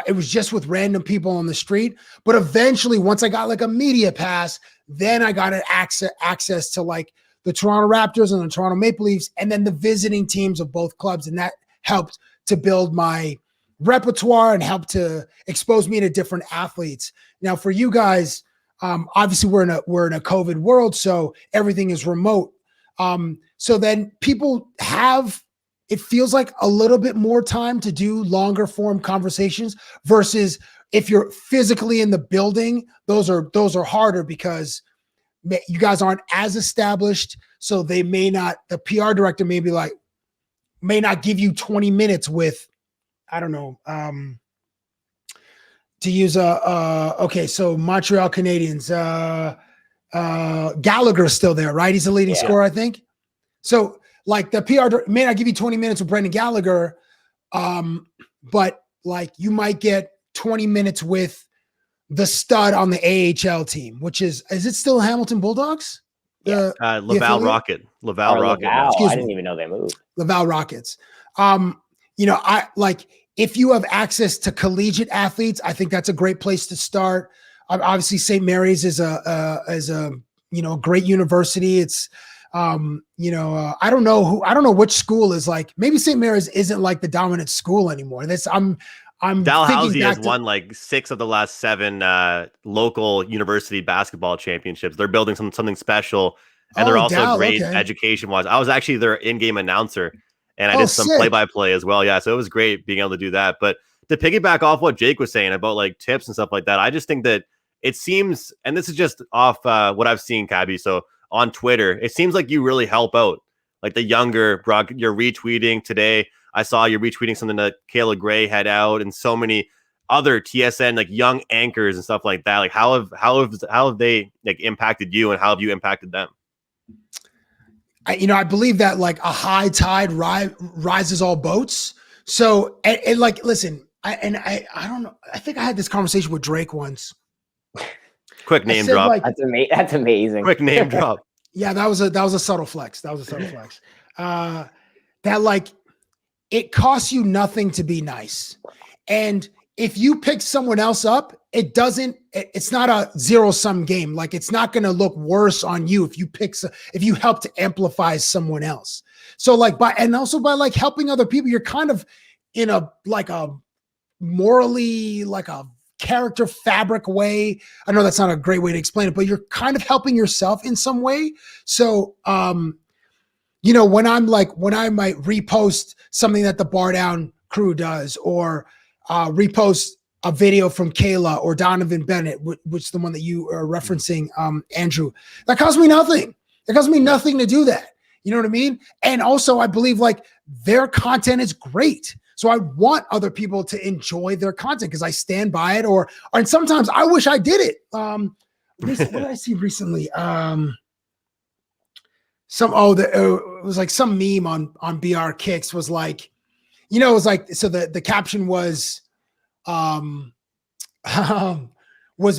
it was just with random people on the street, but eventually once I got like a media pass, then I got access to like the Toronto Raptors and the Toronto Maple Leafs, and then the visiting teams of both clubs. And that helped to build my repertoire and helped to expose me to different athletes. Now for you guys, obviously we're in a COVID world, so everything is remote. So then people it feels like a little bit more time to do longer form conversations versus if you're physically in the building, those are harder because you guys aren't as established. So the PR director may not give you 20 minutes with, I don't know, to use so Montreal Canadiens, Gallagher's still there, right? He's the leading scorer, I think. So like the PR may not give you 20 minutes with Brendan Gallagher, but like you might get 20 minutes with the stud on the AHL team, which is it still Hamilton Bulldogs? Yeah. Laval Rocket. Laval Rocket. I didn't even know they moved. Laval Rockets. I like if you have access to collegiate athletes, I think that's a great place to start. Obviously, St. Mary's is a great university. It's I don't know which school is like. Maybe St. Mary's isn't like the dominant school anymore. Dalhousie has won like 6 of the last 7 local university basketball championships. They're building something special, and they're also great education wise. I was actually their in-game announcer, and I did some play-by-play as well. Yeah, so it was great being able to do that. But to piggyback off what Jake was saying about like tips and stuff like that, I just think that it seems, and this is just off what I've seen, Cabbie. So on Twitter. It seems like you really help out like the younger you're retweeting today. I saw you retweeting something that Kayla Gray had out, and so many other TSN like young anchors and stuff like that. Like how have they like impacted you, and how have you impacted them? I believe that like a high tide rises all boats. So and like, listen, I don't know. I think I had this conversation with Drake once. Quick name drop. Like, that's amazing. Quick name drop. Yeah, that was a subtle flex. That like, it costs you nothing to be nice. And if you pick someone else up, it's not a zero-sum game. Like, it's not going to look worse on you if you help to amplify someone else. So like by like helping other people, you're kind of in a morally, like a character fabric way. I know that's not a great way to explain it, but you're kind of helping yourself in some way. So, when I might repost something that the Bar Down crew does, or repost a video from Kayla or Donovan Bennett, which is the one that you are referencing, Andrew, that costs me nothing. It costs me nothing to do that. You know what I mean? And also I believe like their content is great. So I want other people to enjoy their content because I stand by it, and sometimes I wish I did it. What did I see recently? It was like some meme on BR Kicks was like, it was like, so the caption was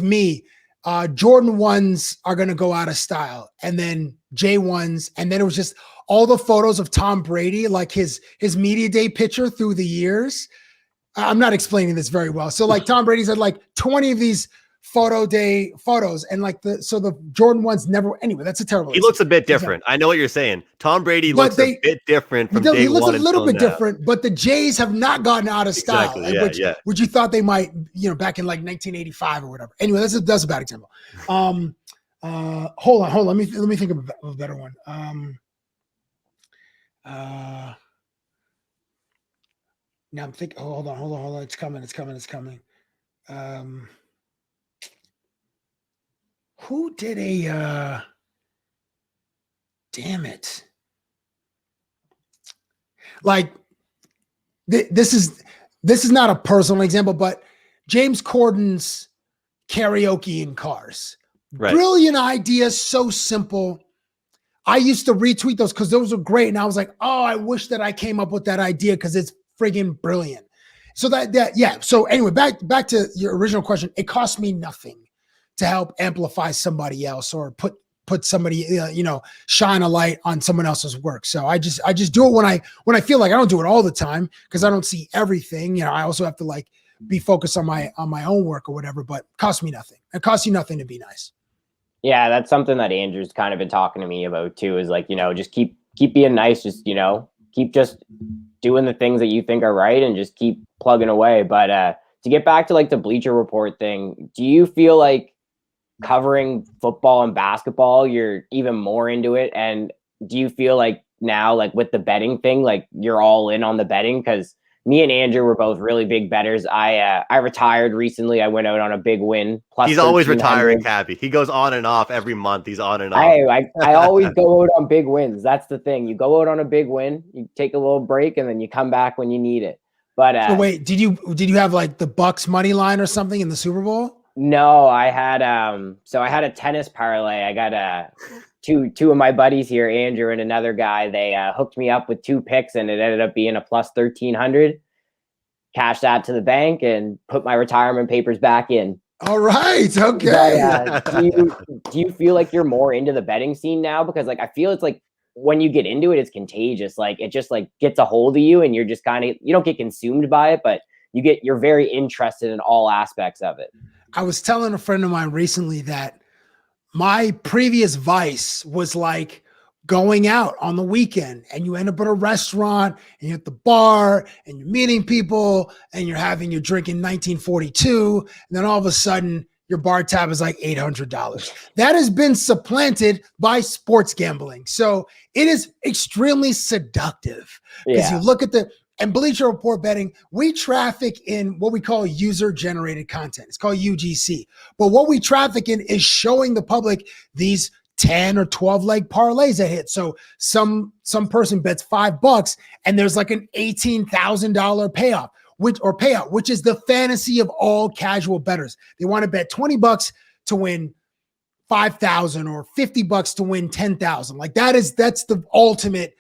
me. Jordan 1s are going to go out of style, and then J1s. And then it was just all the photos of Tom Brady, like his media day picture through the years. I'm not explaining this very well. So like Tom Brady's had like 20 of these photo day photos, and like the Jordan 1s never, anyway, that's a terrible. He looks a bit different. I know what you're saying. Tom Brady looks a bit different from day one. He looks a little bit different, but the Jays have not gotten out of style, which you thought they might, back in like 1985 or whatever. Anyway, that's a bad example. Hold on. Let me think of a better one. Now I'm thinking, hold on. It's coming. Who did damn it. Like this is not a personal example, but James Corden's karaoke in cars. Right. Brilliant idea, so simple. I used to retweet those because those were great. And I was like, oh, I wish that I came up with that idea because it's friggin' brilliant. So yeah. So anyway, back to your original question. It cost me nothing to help amplify somebody else or put somebody, shine a light on someone else's work. So I just do it when I feel like. I don't do it all the time because I don't see everything. I also have to like be focused on my own work or whatever, but it costs me nothing. It costs you nothing to be nice. Yeah, that's something that Andrew's kind of been talking to me about too, is like, just keep being nice. Just, keep just doing the things that you think are right and just keep plugging away. But to get back to like the Bleacher Report thing, do you feel like covering football and basketball, you're even more into it? And do you feel like now, like with the betting thing, like you're all in on the betting? Because me and Andrew were both really big bettors. I retired recently. I went out on a big win. Plus, he's always retiring, Cabbie. He goes on and off every month. He's on and off. I always go out on big wins. That's the thing. You go out on a big win, you take a little break, and then you come back when you need it. But so wait, did you have like the Bucks money line or something in the Super Bowl? No, I had I had a tennis parlay. I got two of my buddies here, Andrew and another guy. They hooked me up with 2 picks, and it ended up being a plus 1,300. Cashed that to the bank and put my retirement papers back in. All right, okay. But, do you feel like you're more into the betting scene now? Because like I feel it's like when you get into it, it's contagious. Like it just like gets a hold of you, and you're just you don't get consumed by it, but you're very interested in all aspects of it. I was telling a friend of mine recently that my previous vice was like going out on the weekend, and you end up at a restaurant and you're at the bar and you're meeting people and you're drinking 1942. And then all of a sudden your bar tab is like $800. That has been supplanted by sports gambling. So it is extremely seductive because you look at and Bleacher Report betting, we traffic in what we call user-generated content. It's called UGC. But what we traffic in is showing the public these 10 or 12 leg parlays that hit. So some person bets $5 and there's like an $18,000 payoff, which is the fantasy of all casual bettors. They want to bet $20 to win 5,000 or $50 to win 10,000. Like that's the ultimate,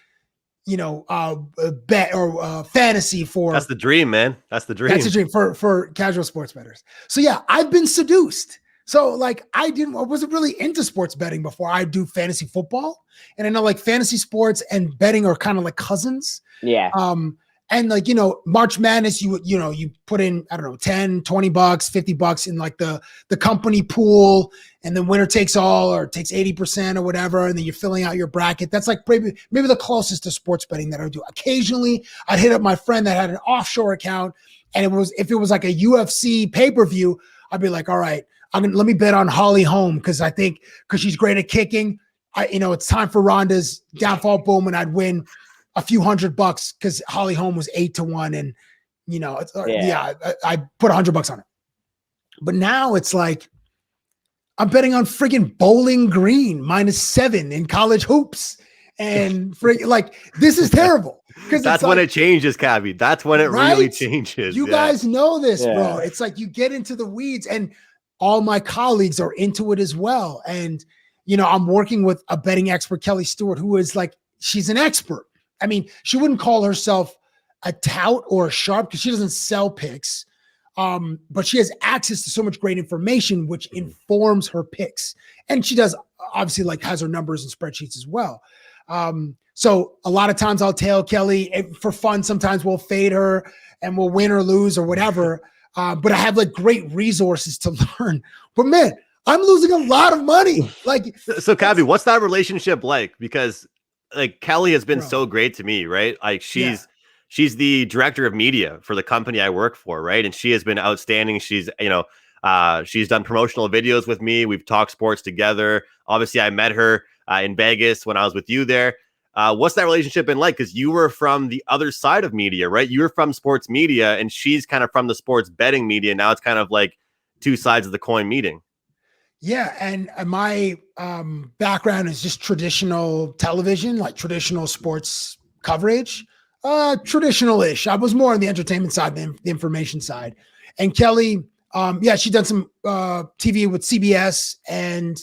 bet or fantasy for. That's the dream, man. That's the dream. That's the dream for casual sports bettors. So yeah, I've been seduced. So like I wasn't really into sports betting before. I do fantasy football, and I know like fantasy sports and betting are kind of like cousins. Yeah. And like, March Madness, you put in, I don't know, 10, 20 bucks, 50 bucks in like the company pool, and then winner takes all or takes 80% or whatever. And then you're filling out your bracket. That's like maybe the closest to sports betting that I do. Occasionally I'd hit up my friend that had an offshore account, and if it was like a UFC pay-per-view, I'd be like, all right, let me bet on Holly Holm. Cause she's great at kicking. It's time for Ronda's downfall, boom. And I'd win a few $100 because Holly Holm was 8-1, and I put $100 on it. But now it's like I'm betting on friggin' Bowling Green -7 in college hoops, and this is terrible because that's when it changes, Cabbie. That's when it really changes. You guys know this, bro. It's like you get into the weeds, and all my colleagues are into it as well. And I'm working with a betting expert, Kelly Stewart, who is like, she's an expert. I mean, she wouldn't call herself a tout or a sharp because she doesn't sell picks, but she has access to so much great information, which informs her picks. And she does obviously has her numbers and spreadsheets as well. So a lot of times I'll tell Kelly for fun. Sometimes we'll fade her and we'll win or lose or whatever. But I have great resources to learn. But man, I'm losing a lot of money. So Cabbie, what's that relationship like? Because Kelly has been so great to me, right? Like she's the director of media for the company I work for, right? And she has been outstanding. She's, she's done promotional videos with me. We've talked sports together. Obviously, I met her in Vegas when I was with you there. What's that relationship been like? Because you were from the other side of media, right? You were from sports media, and she's kind of from the sports betting media. Now it's kind of like two sides of the coin meeting. Yeah, and my background is just traditional television, like traditional sports coverage, traditional-ish. I was more on the entertainment side than the information side. And Kelly, she'd done some TV with CBS, and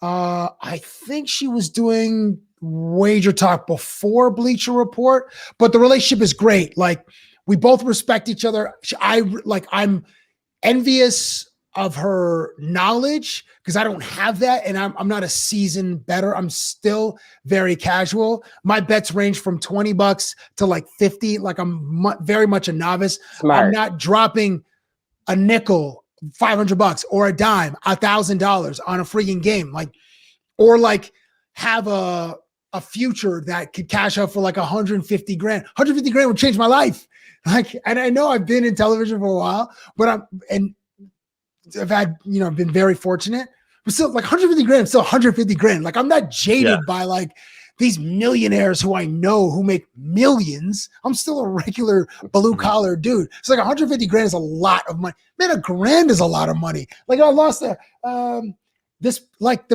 I think she was doing Wager Talk before Bleacher Report. But the relationship is great. Like we both respect each other. I'm envious of her knowledge because I don't have that, and I'm not a seasoned bettor. I'm still very casual. My bets range from $20 to 50. Like I'm very much a novice. Smart. I'm not dropping a nickel, $500 or a dime, $1,000 on a freaking game. Or have a future that could cash out for 150 grand. 150 grand would change my life. And I know I've been in television for a while, but I've had, been very fortunate, but still 150 grand, still 150 grand. I'm not jaded by these millionaires who I know who make millions. I'm still a regular blue collar dude. So 150 grand is a lot of money. Man, a grand is a lot of money. I lost the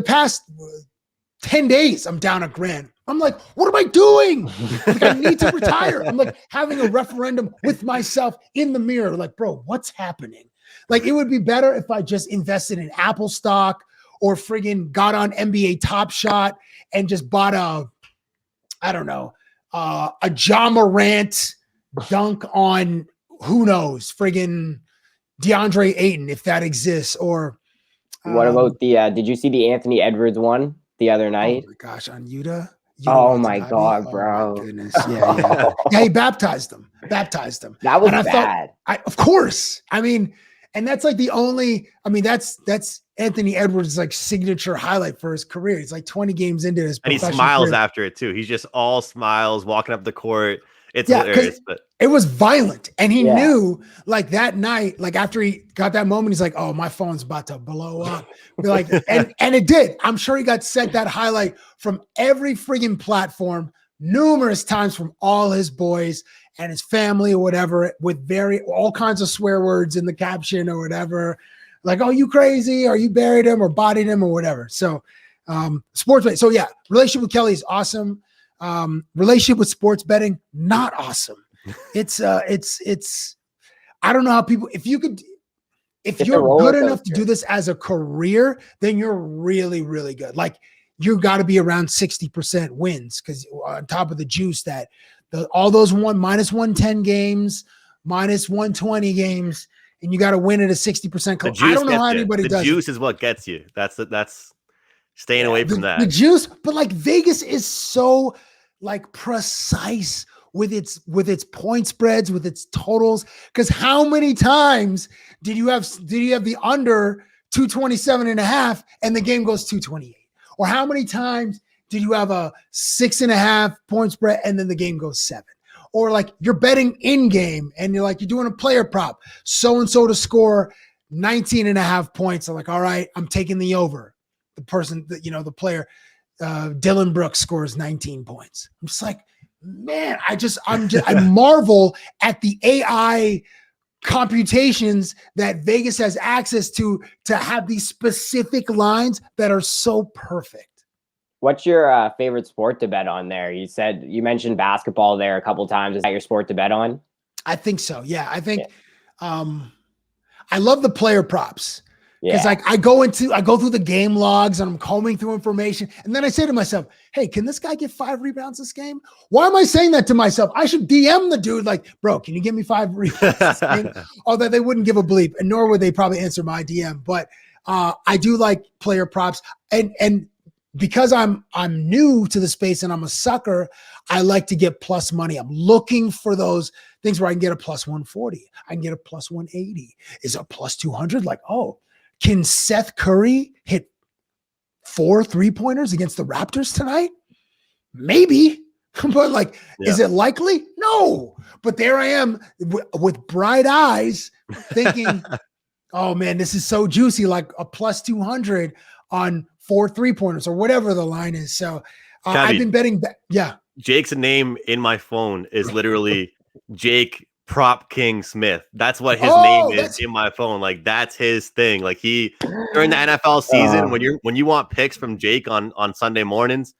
past 10 days, I'm down a grand. I'm like, what am I doing? I need to retire. I'm having a referendum with myself in the mirror. Bro, what's happening? It would be better if I just invested in Apple stock or friggin' got on NBA Top Shot and just bought a Ja Morant dunk on who knows, friggin' DeAndre Ayton, if that exists. Or what about did you see the Anthony Edwards one the other night? Oh my gosh, on Utah. Oh my God, bro. Oh my goodness. Yeah. Yeah, he baptized them. That was bad. Of course. I mean, and that's the only, that's Anthony Edwards' signature highlight for his career. He's 20 games into his and he smiles career. After it too. He's just all smiles walking up the court. It's hilarious, but it was violent. And he knew that night, after he got that moment, he's oh, my phone's about to blow up. And it did. I'm sure he got sent that highlight from every friggin' platform numerous times from all his boys and his family or whatever, with all kinds of swear words in the caption or whatever. Oh, you crazy? Or you buried him or bodied him or whatever. So Sports betting. So yeah, relationship with Kelly is awesome. Relationship with sports betting, not awesome. It's I don't know how people, if you're good enough to do this as a career, then you're really, really good. Like you got to be around 60% wins because on top of the juice that all those minus 110 games, minus 120 games, and you got to win at a 60% club. I don't know how anybody does. The juice is what gets you. That's staying away from that. The juice, but like Vegas is so like precise with its point spreads, with its totals. Because how many times did you have the under 227.5 and the game goes 228? Or how many times did you have a 6.5 point spread and then the game goes 7? Or like you're betting in game and you're doing a player prop, so-and-so to score 19.5 points. I'm like, all right, I'm taking the over. The person that, the player, Dylan Brooks scores 19 points. I'm just like, man, I marvel at the AI computations that Vegas has access to have these specific lines that are so perfect. What's your favorite sport to bet on there? You mentioned basketball there a couple times. Is that your sport to bet on? I think so. Yeah. I think I love the player props. Because I go through the game logs and I'm combing through information. And then I say to myself, hey, can this guy get 5 rebounds this game? Why am I saying that to myself? I should DM the dude like, bro, can you give me 5 rebounds this game? Although they wouldn't give a bleep, and nor would they probably answer my DM. But I do like player props. And because I'm new to the space and I'm a sucker, I like to get plus money. I'm looking for those things where I can get a plus 140. I can get a plus 180. Is a plus 200? Like, oh, can Seth Curry hit 4 3-pointers against the Raptors tonight? Maybe, but is it likely? No. But there I am with bright eyes thinking, oh man, this is so juicy, like a plus 200 on 4 3-pointers or whatever the line is. So I've been betting. Jake's name in my phone is literally Jake Prop King Smith. That's what his name is in my phone. Like that's his thing. Like during the NFL season, when you want picks from Jake on Sunday mornings,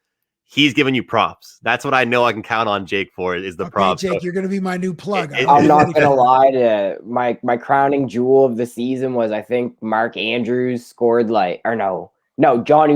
he's giving you props. That's what I know I can count on Jake for is the props. Jake, you're gonna be my new plug. I'm not gonna lie to my crowning jewel of the season was I think Mark Andrews scored Jonnu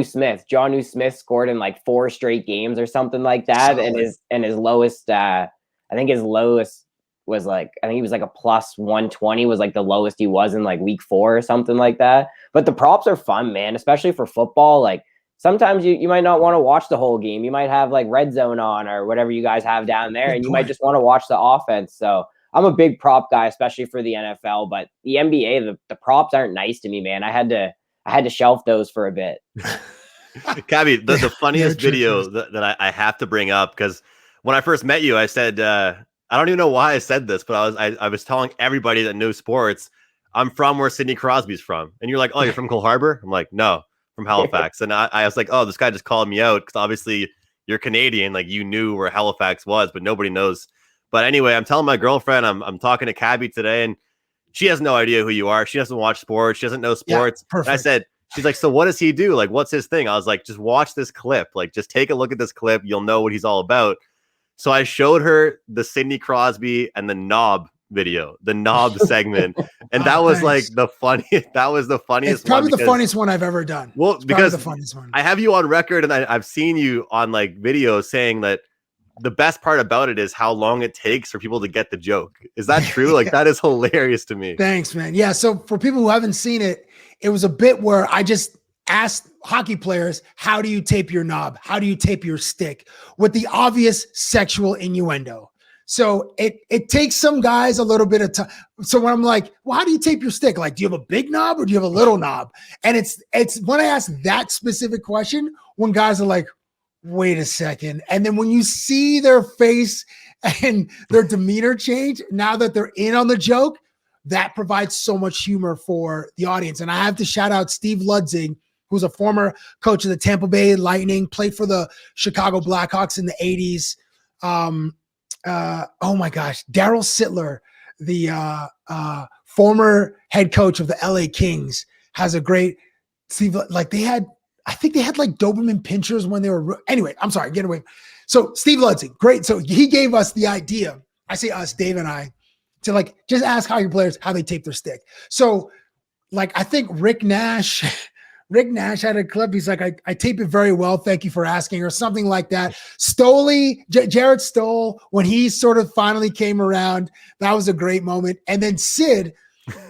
Smith. Jonnu Smith scored in 4 straight games or something like that. Solid. And his lowest I think his lowest was he was a plus 120 was the lowest he was in week 4 or something like that. But the props are fun, man, especially for football. Sometimes you might not want to watch the whole game. You might have red zone on or whatever you guys have down there, and you might just want to watch the offense. So I'm a big prop guy, especially for the NFL, but the NBA, the props aren't nice to me, man. I had to shelf those for a bit. Cabbie, the funniest video that I have to bring up, because when I first met you, I said, I don't even know why I said this, but I was telling everybody that knew sports, I'm from where Sidney Crosby's from. And you're like, oh, you're from Cole Harbour? I'm like, no, from Halifax. And I was like, oh, this guy just called me out because obviously you're Canadian. You knew where Halifax was, but nobody knows. But anyway, I'm telling my girlfriend, I'm talking to Cabbie today, and she has no idea who you are. She doesn't watch sports. She doesn't know sports. Yeah, perfect. And I said, she's like, so what does he do? What's his thing? I was like, just watch this clip. Just take a look at this clip. You'll know what he's all about. So I showed her the Sidney Crosby and the knob video, the knob segment. And that was the funniest. That was the funniest. It's probably the funniest one I've ever done. Well, because the funniest one. I have you on record and I've seen you on videos saying that the best part about it is how long it takes for people to get the joke. Is that true? That is hilarious to me. Thanks, man. Yeah. So for people who haven't seen it, it was a bit where I just asked hockey players, how do you tape your knob? How do you tape your stick? With the obvious sexual innuendo. So it takes some guys a little bit of time. So when I'm like, well, how do you tape your stick? Do you have a big knob or do you have a little knob? And it's when I ask that specific question, when guys are like, wait a second. And then when you see their face and their demeanor change, now that they're in on the joke, that provides so much humor for the audience. And I have to shout out Steve Ludzig, who's a former coach of the Tampa Bay Lightning, played for the Chicago Blackhawks in the 80s. Oh my gosh, Daryl Sittler, the former head coach of the LA Kings, has a great Steve. They had I think they had like Doberman pinchers when they were. Anyway, I'm sorry, get away. So Steve Ludsing, great. So he gave us the idea. I say us, Dave and I, to like just ask hockey players how they tape their stick. So like I think Rick Nash had a clip. He's like, I tape it very well. Thank you for asking, or something like that. Jared Stoll, when he sort of finally came around, that was a great moment. And then Sid,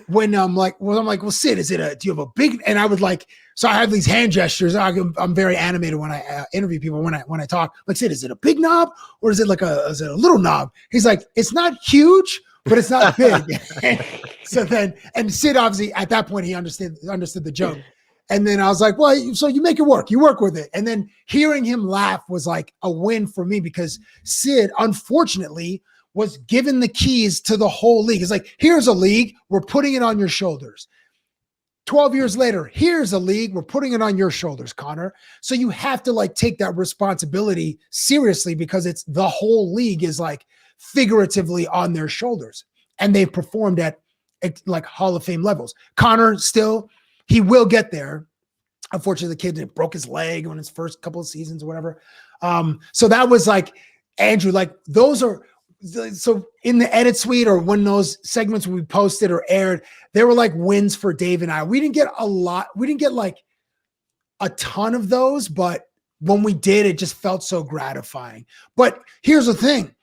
when I'm like, well, Sid, do you have a big? And I would like, so I have these hand gestures. I'm very animated when I interview people. When I talk, like, Sid, is it a big knob or is it is it a little knob? He's like, it's not huge, but it's not big. So then, and Sid obviously at that point he understood the joke. And then I was like, well, so you make it work. You work with it. And then hearing him laugh was like a win for me, because Sid, unfortunately, was given the keys to the whole league. It's like, here's a league. We're putting it on your shoulders. 12 years later, here's a league. We're putting it on your shoulders, Connor. So you have to like take that responsibility seriously, because it's the whole league is like figuratively on their shoulders. And they've performed at like Hall of Fame levels. Connor still, he will get there. Unfortunately, the kid broke his leg on his first couple of seasons or whatever. So that was like, Andrew, like those are, so in the edit suite or when those segments we posted or aired, they were like wins for Dave and I. We didn't get a lot. We didn't get like a ton of those, but when we did, it just felt so gratifying. But here's the thing.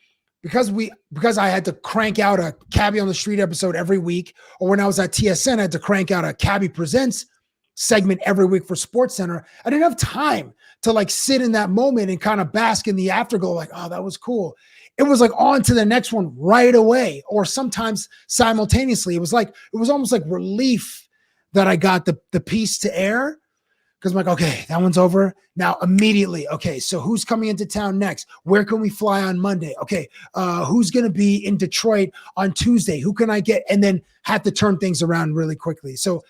Because I had to crank out a Cabbie on the Street episode every week, or when I was at TSN, I had to crank out a Cabbie Presents segment every week for SportsCenter. I didn't have time to like sit in that moment and kind of bask in the afterglow, like, oh, that was cool. It was like on to the next one right away, or sometimes simultaneously. It was almost like relief that I got the piece to air. Because I'm like, okay, that one's over. Now immediately, okay, so who's coming into town next? Where can we fly on Monday? Okay, who's going to be in Detroit on Tuesday? Who can I get? And then had to turn things around really quickly. So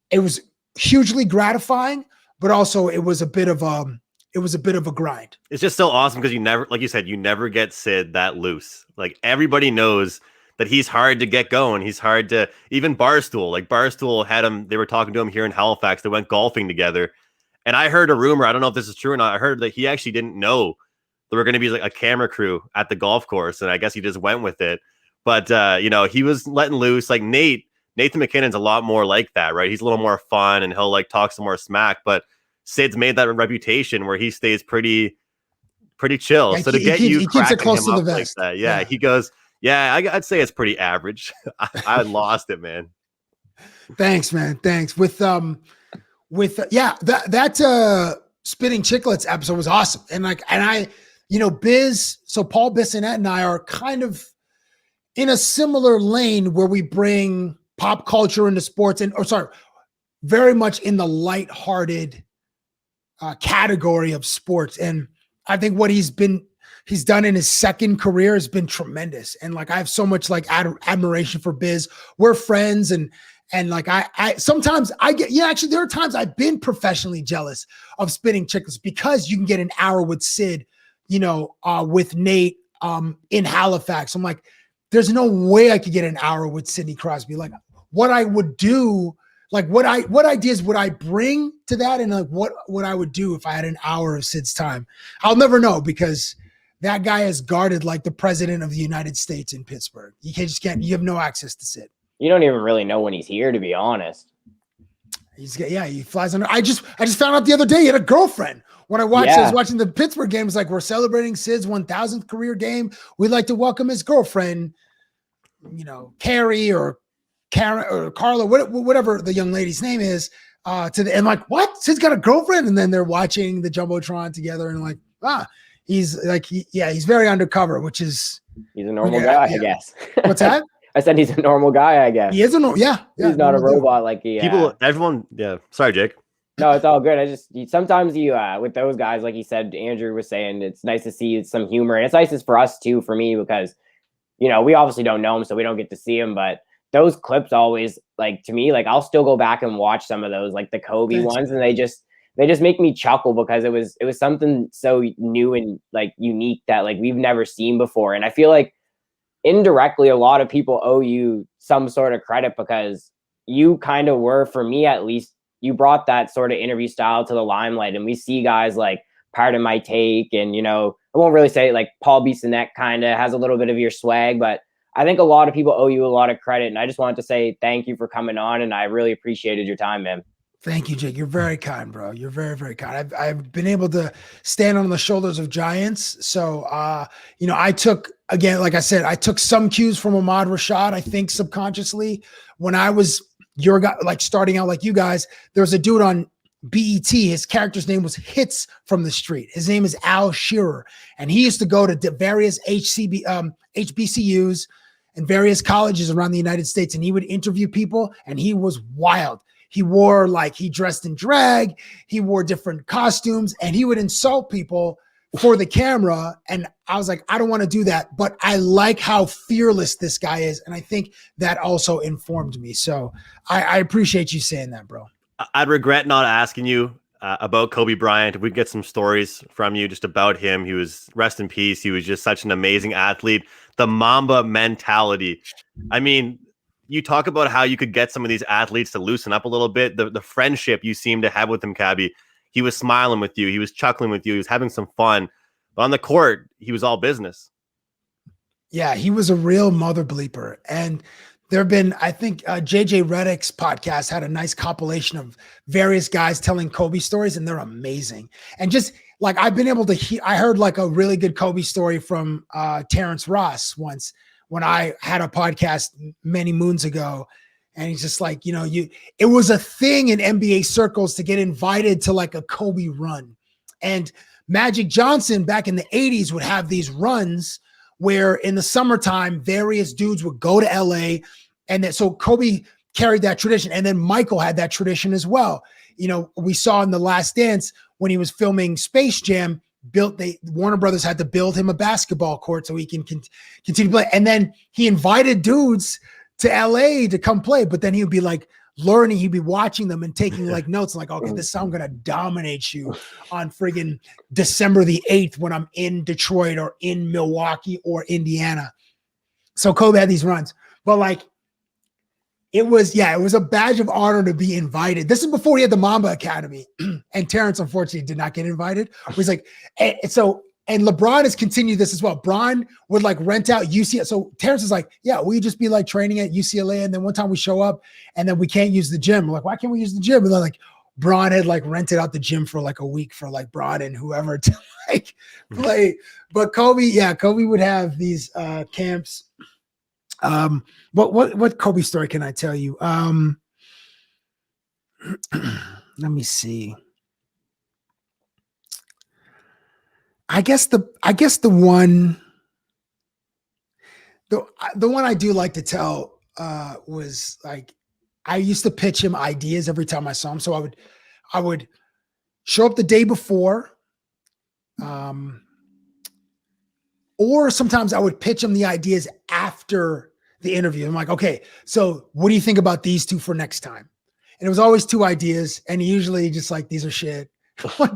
it was hugely gratifying, but also it was a bit of a grind. It's just so awesome because you never, like you said, you never get Sid that loose. Like everybody knows that he's hard to get going. He's hard to, even Barstool, like Barstool had him, they were talking to him here in Halifax. They went golfing together. And I heard a rumor, I don't know if this is true or not. I heard that he actually didn't know there were going to be like a camera crew at the golf course. And I guess he just went with it. But, he was letting loose. Like Nathan McKinnon's a lot more like that, right? He's a little more fun and he'll like talk some more smack. But Sid's made that reputation where he stays pretty chill. Yeah, so to get he keeps it close to the vest. Like that, he goes, yeah, I'd say it's pretty average. I lost it, man. Thanks, man. Thanks. With that Spitting Chicklets episode was awesome. And I, Biz, so Paul Bissonnette and I are kind of in a similar lane where we bring pop culture into sports very much in the lighthearted category of sports. And I think what he's done in his second career has been tremendous. And like, I have so much like admiration for Biz. We're friends. And like, I sometimes I get, actually there are times I've been professionally jealous of Spitting Chicklets because you can get an hour with Sid, with Nate in Halifax. I'm like, there's no way I could get an hour with Sidney Crosby. Like what I would do, like what ideas would I bring to that? And like, what I would do if I had an hour of Sid's time, I'll never know, because that guy is guarded like the president of the United States in Pittsburgh. You you have no access to Sid. You don't even really know when he's here, to be honest. He flies under. I just found out the other day he had a girlfriend. When I was watching the Pittsburgh game, it's like, we're celebrating Sid's 1000th career game. We'd like to welcome his girlfriend, Carrie or Karen or Carla, whatever the young lady's name is, and like, what? Sid's got a girlfriend? And then they're watching the Jumbotron together and like, he's like, he's very undercover, which is. He's a normal guy, I guess. What's that? I said he's a normal guy, I guess. He is a normal, He's not a robot like he. Everyone, Sorry, Jake. No, it's all good. Sometimes with those guys, like you said, Andrew was saying, it's nice to see some humor, and it's nice for us too, for me, because we obviously don't know him, so we don't get to see him, but those clips always, like, to me, like, I'll still go back and watch some of those, like the Kobe ones, and they just make me chuckle because it was something so new and like unique that like we've never seen before. And I feel like indirectly a lot of people owe you some sort of credit, because you kind of were, for me at least, you brought that sort of interview style to the limelight, and we see guys like Pardon My Take, and, you know, I won't really say it, like Paul Bissonnette kind of has a little bit of your swag, but I think a lot of people owe you a lot of credit. And I just wanted to say thank you for coming on, and I really appreciated your time, man. Thank you, Jake. You're very kind, bro. You're very, very kind. I've been able to stand on the shoulders of giants. So, you know, I took, again, like I said, I took some cues from Ahmad Rashad, I think subconsciously. When I was your guy, like starting out like you guys, there was a dude on BET. His character's name was Hits from the Street. His name is Al Shearer. And he used to go to various HBCUs and various colleges around the United States. And he would interview people, and he was wild. He wore, like, he dressed in drag, he wore different costumes, and he would insult people for the camera. And I was like, I don't want to do that, but I like how fearless this guy is. And I think that also informed me. So I appreciate you saying that, bro. I'd regret not asking you about Kobe Bryant. If we could get some stories from you just about him. He was, rest in peace, he was just such an amazing athlete. The Mamba mentality. I mean, you talk about how you could get some of these athletes to loosen up a little bit. The friendship you seem to have with him, Cabbie. He was smiling with you. He was chuckling with you. He was having some fun. But on the court, he was all business. Yeah, he was a real mother bleeper. And there have been, I think, JJ Redick's podcast had a nice compilation of various guys telling Kobe stories, and they're amazing. And just like I've been able to I heard like a really good Kobe story from Terrence Ross once when I had a podcast many moons ago. And he's just like, you know, it was a thing in NBA circles to get invited to like a Kobe run. And Magic Johnson back in the 80s would have these runs where in the summertime, various dudes would go to LA. And so Kobe carried that tradition. And then Michael had that tradition as well. You know, we saw in The Last Dance when he was filming Space Jam, Warner Brothers had to build him a basketball court so he can continue to play. And then he invited dudes to LA to come play, but then he would be like learning, he'd be watching them and taking like notes, like, okay, this is how I'm going to dominate you on friggin' December the 8th when I'm in Detroit or in Milwaukee or Indiana. So Kobe had these runs, but like, it was a badge of honor to be invited. This is before he had the Mamba Academy, and Terrence unfortunately did not get invited. It was like, and LeBron has continued this as well. Bron would like rent out UCLA. So Terrence is like, yeah, we just be like training at UCLA. And then one time we show up and then we can't use the gym. We're like, why can't we use the gym? And then like Bron had like rented out the gym for like a week for like Bron and whoever to like play. But Kobe would have these camps. What Kobe story can I tell you? Let me see. I guess the one I do like to tell was like I used to pitch him ideas every time I saw him. So I would show up the day before, or sometimes I would pitch him the ideas after the interview. I'm like, okay, so what do you think about these two for next time? And it was always two ideas, and usually just like, these are shit. One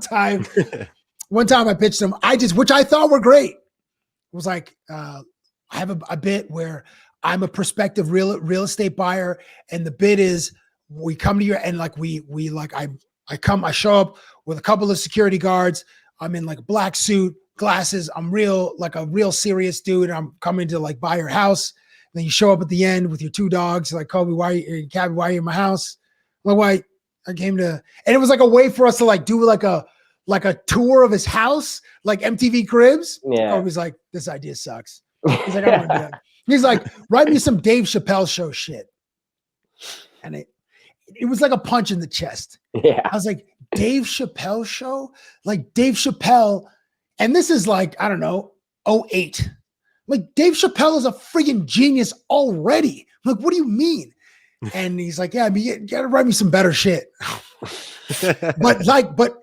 time I pitched them, which I thought were great. It was like, I have a bit where I'm a prospective real estate buyer, and the bid is we come to your, and like I show up with a couple of security guards. I'm in like a black suit, glasses. I'm like a real serious dude. And I'm coming to like buy your house. And then you show up at the end with your two dogs. Like, Kobe, Cabbie, why are you in my house? I'm like, why? I came to, and it was like a way for us to like do like a tour of his house, like MTV Cribs. Yeah. Kobe's like, this idea sucks. He's like, I don't want to do that. He's like, write me some Dave Chappelle show shit. And it was like a punch in the chest. Yeah. I was like, Dave Chappelle show? Like Dave Chappelle, and this is like, I don't know, 2008. Like Dave Chappelle is a freaking genius already. I'm like, what do you mean? And he's like, yeah, you gotta write me some better shit. But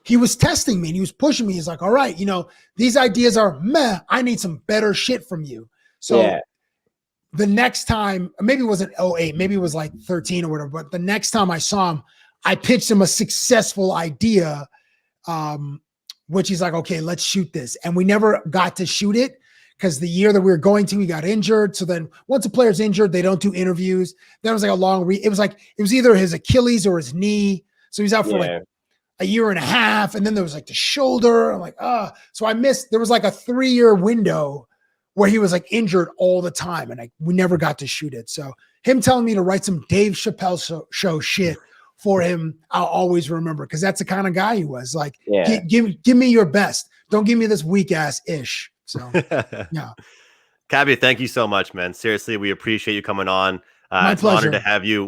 he was testing me and he was pushing me. He's like, all right, these ideas are meh. I need some better shit from you. So the next time, maybe it wasn't 2008, maybe it was like 13 or whatever, but the next time I saw him, I pitched him a successful idea, which he's like, okay, let's shoot this. And we never got to shoot it because the year that we were going to, he got injured. So then once a player's injured, they don't do interviews. Then it was like a long it was either his Achilles or his knee. So he's out for like a year and a half. And then there was like the shoulder. I'm like, so I missed, there was like a 3-year window where he was like injured all the time. And we never got to shoot it. So him telling me to write some Dave Chappelle show shit for him, I'll always remember, because that's the kind of guy he was. Like, give me your best. Don't give me this weak ass ish. So yeah. Cabbie, thank you so much, man. Seriously, we appreciate you coming on. My it's pleasure. an honor to have you.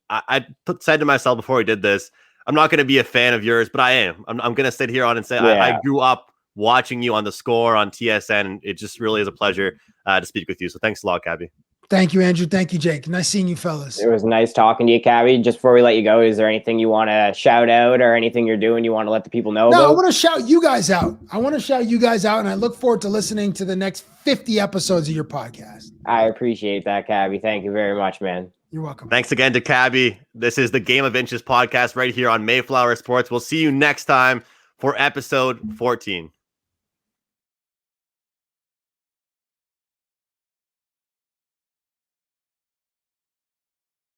I said to myself before we did this, I'm not going to be a fan of yours, but I am. I'm going to sit here on and say I grew up watching you on The Score on TSN, and it just really is a pleasure to speak with you. So thanks a lot, Cabbie. Thank you, Andrew. Thank you, Jake. Nice seeing you fellas. It was nice talking to you, Cabbie. Just before we let you go, is there anything you want to shout out or anything you're doing you want to let the people know about? I want to shout you guys out. And I look forward to listening to the next 50 episodes of your podcast. I appreciate that, Cabbie. Thank you very much, man. You're welcome. Thanks again to Cabbie. This is the Game of Inches podcast right here on Mayflower Sports. We'll see you next time for episode 14.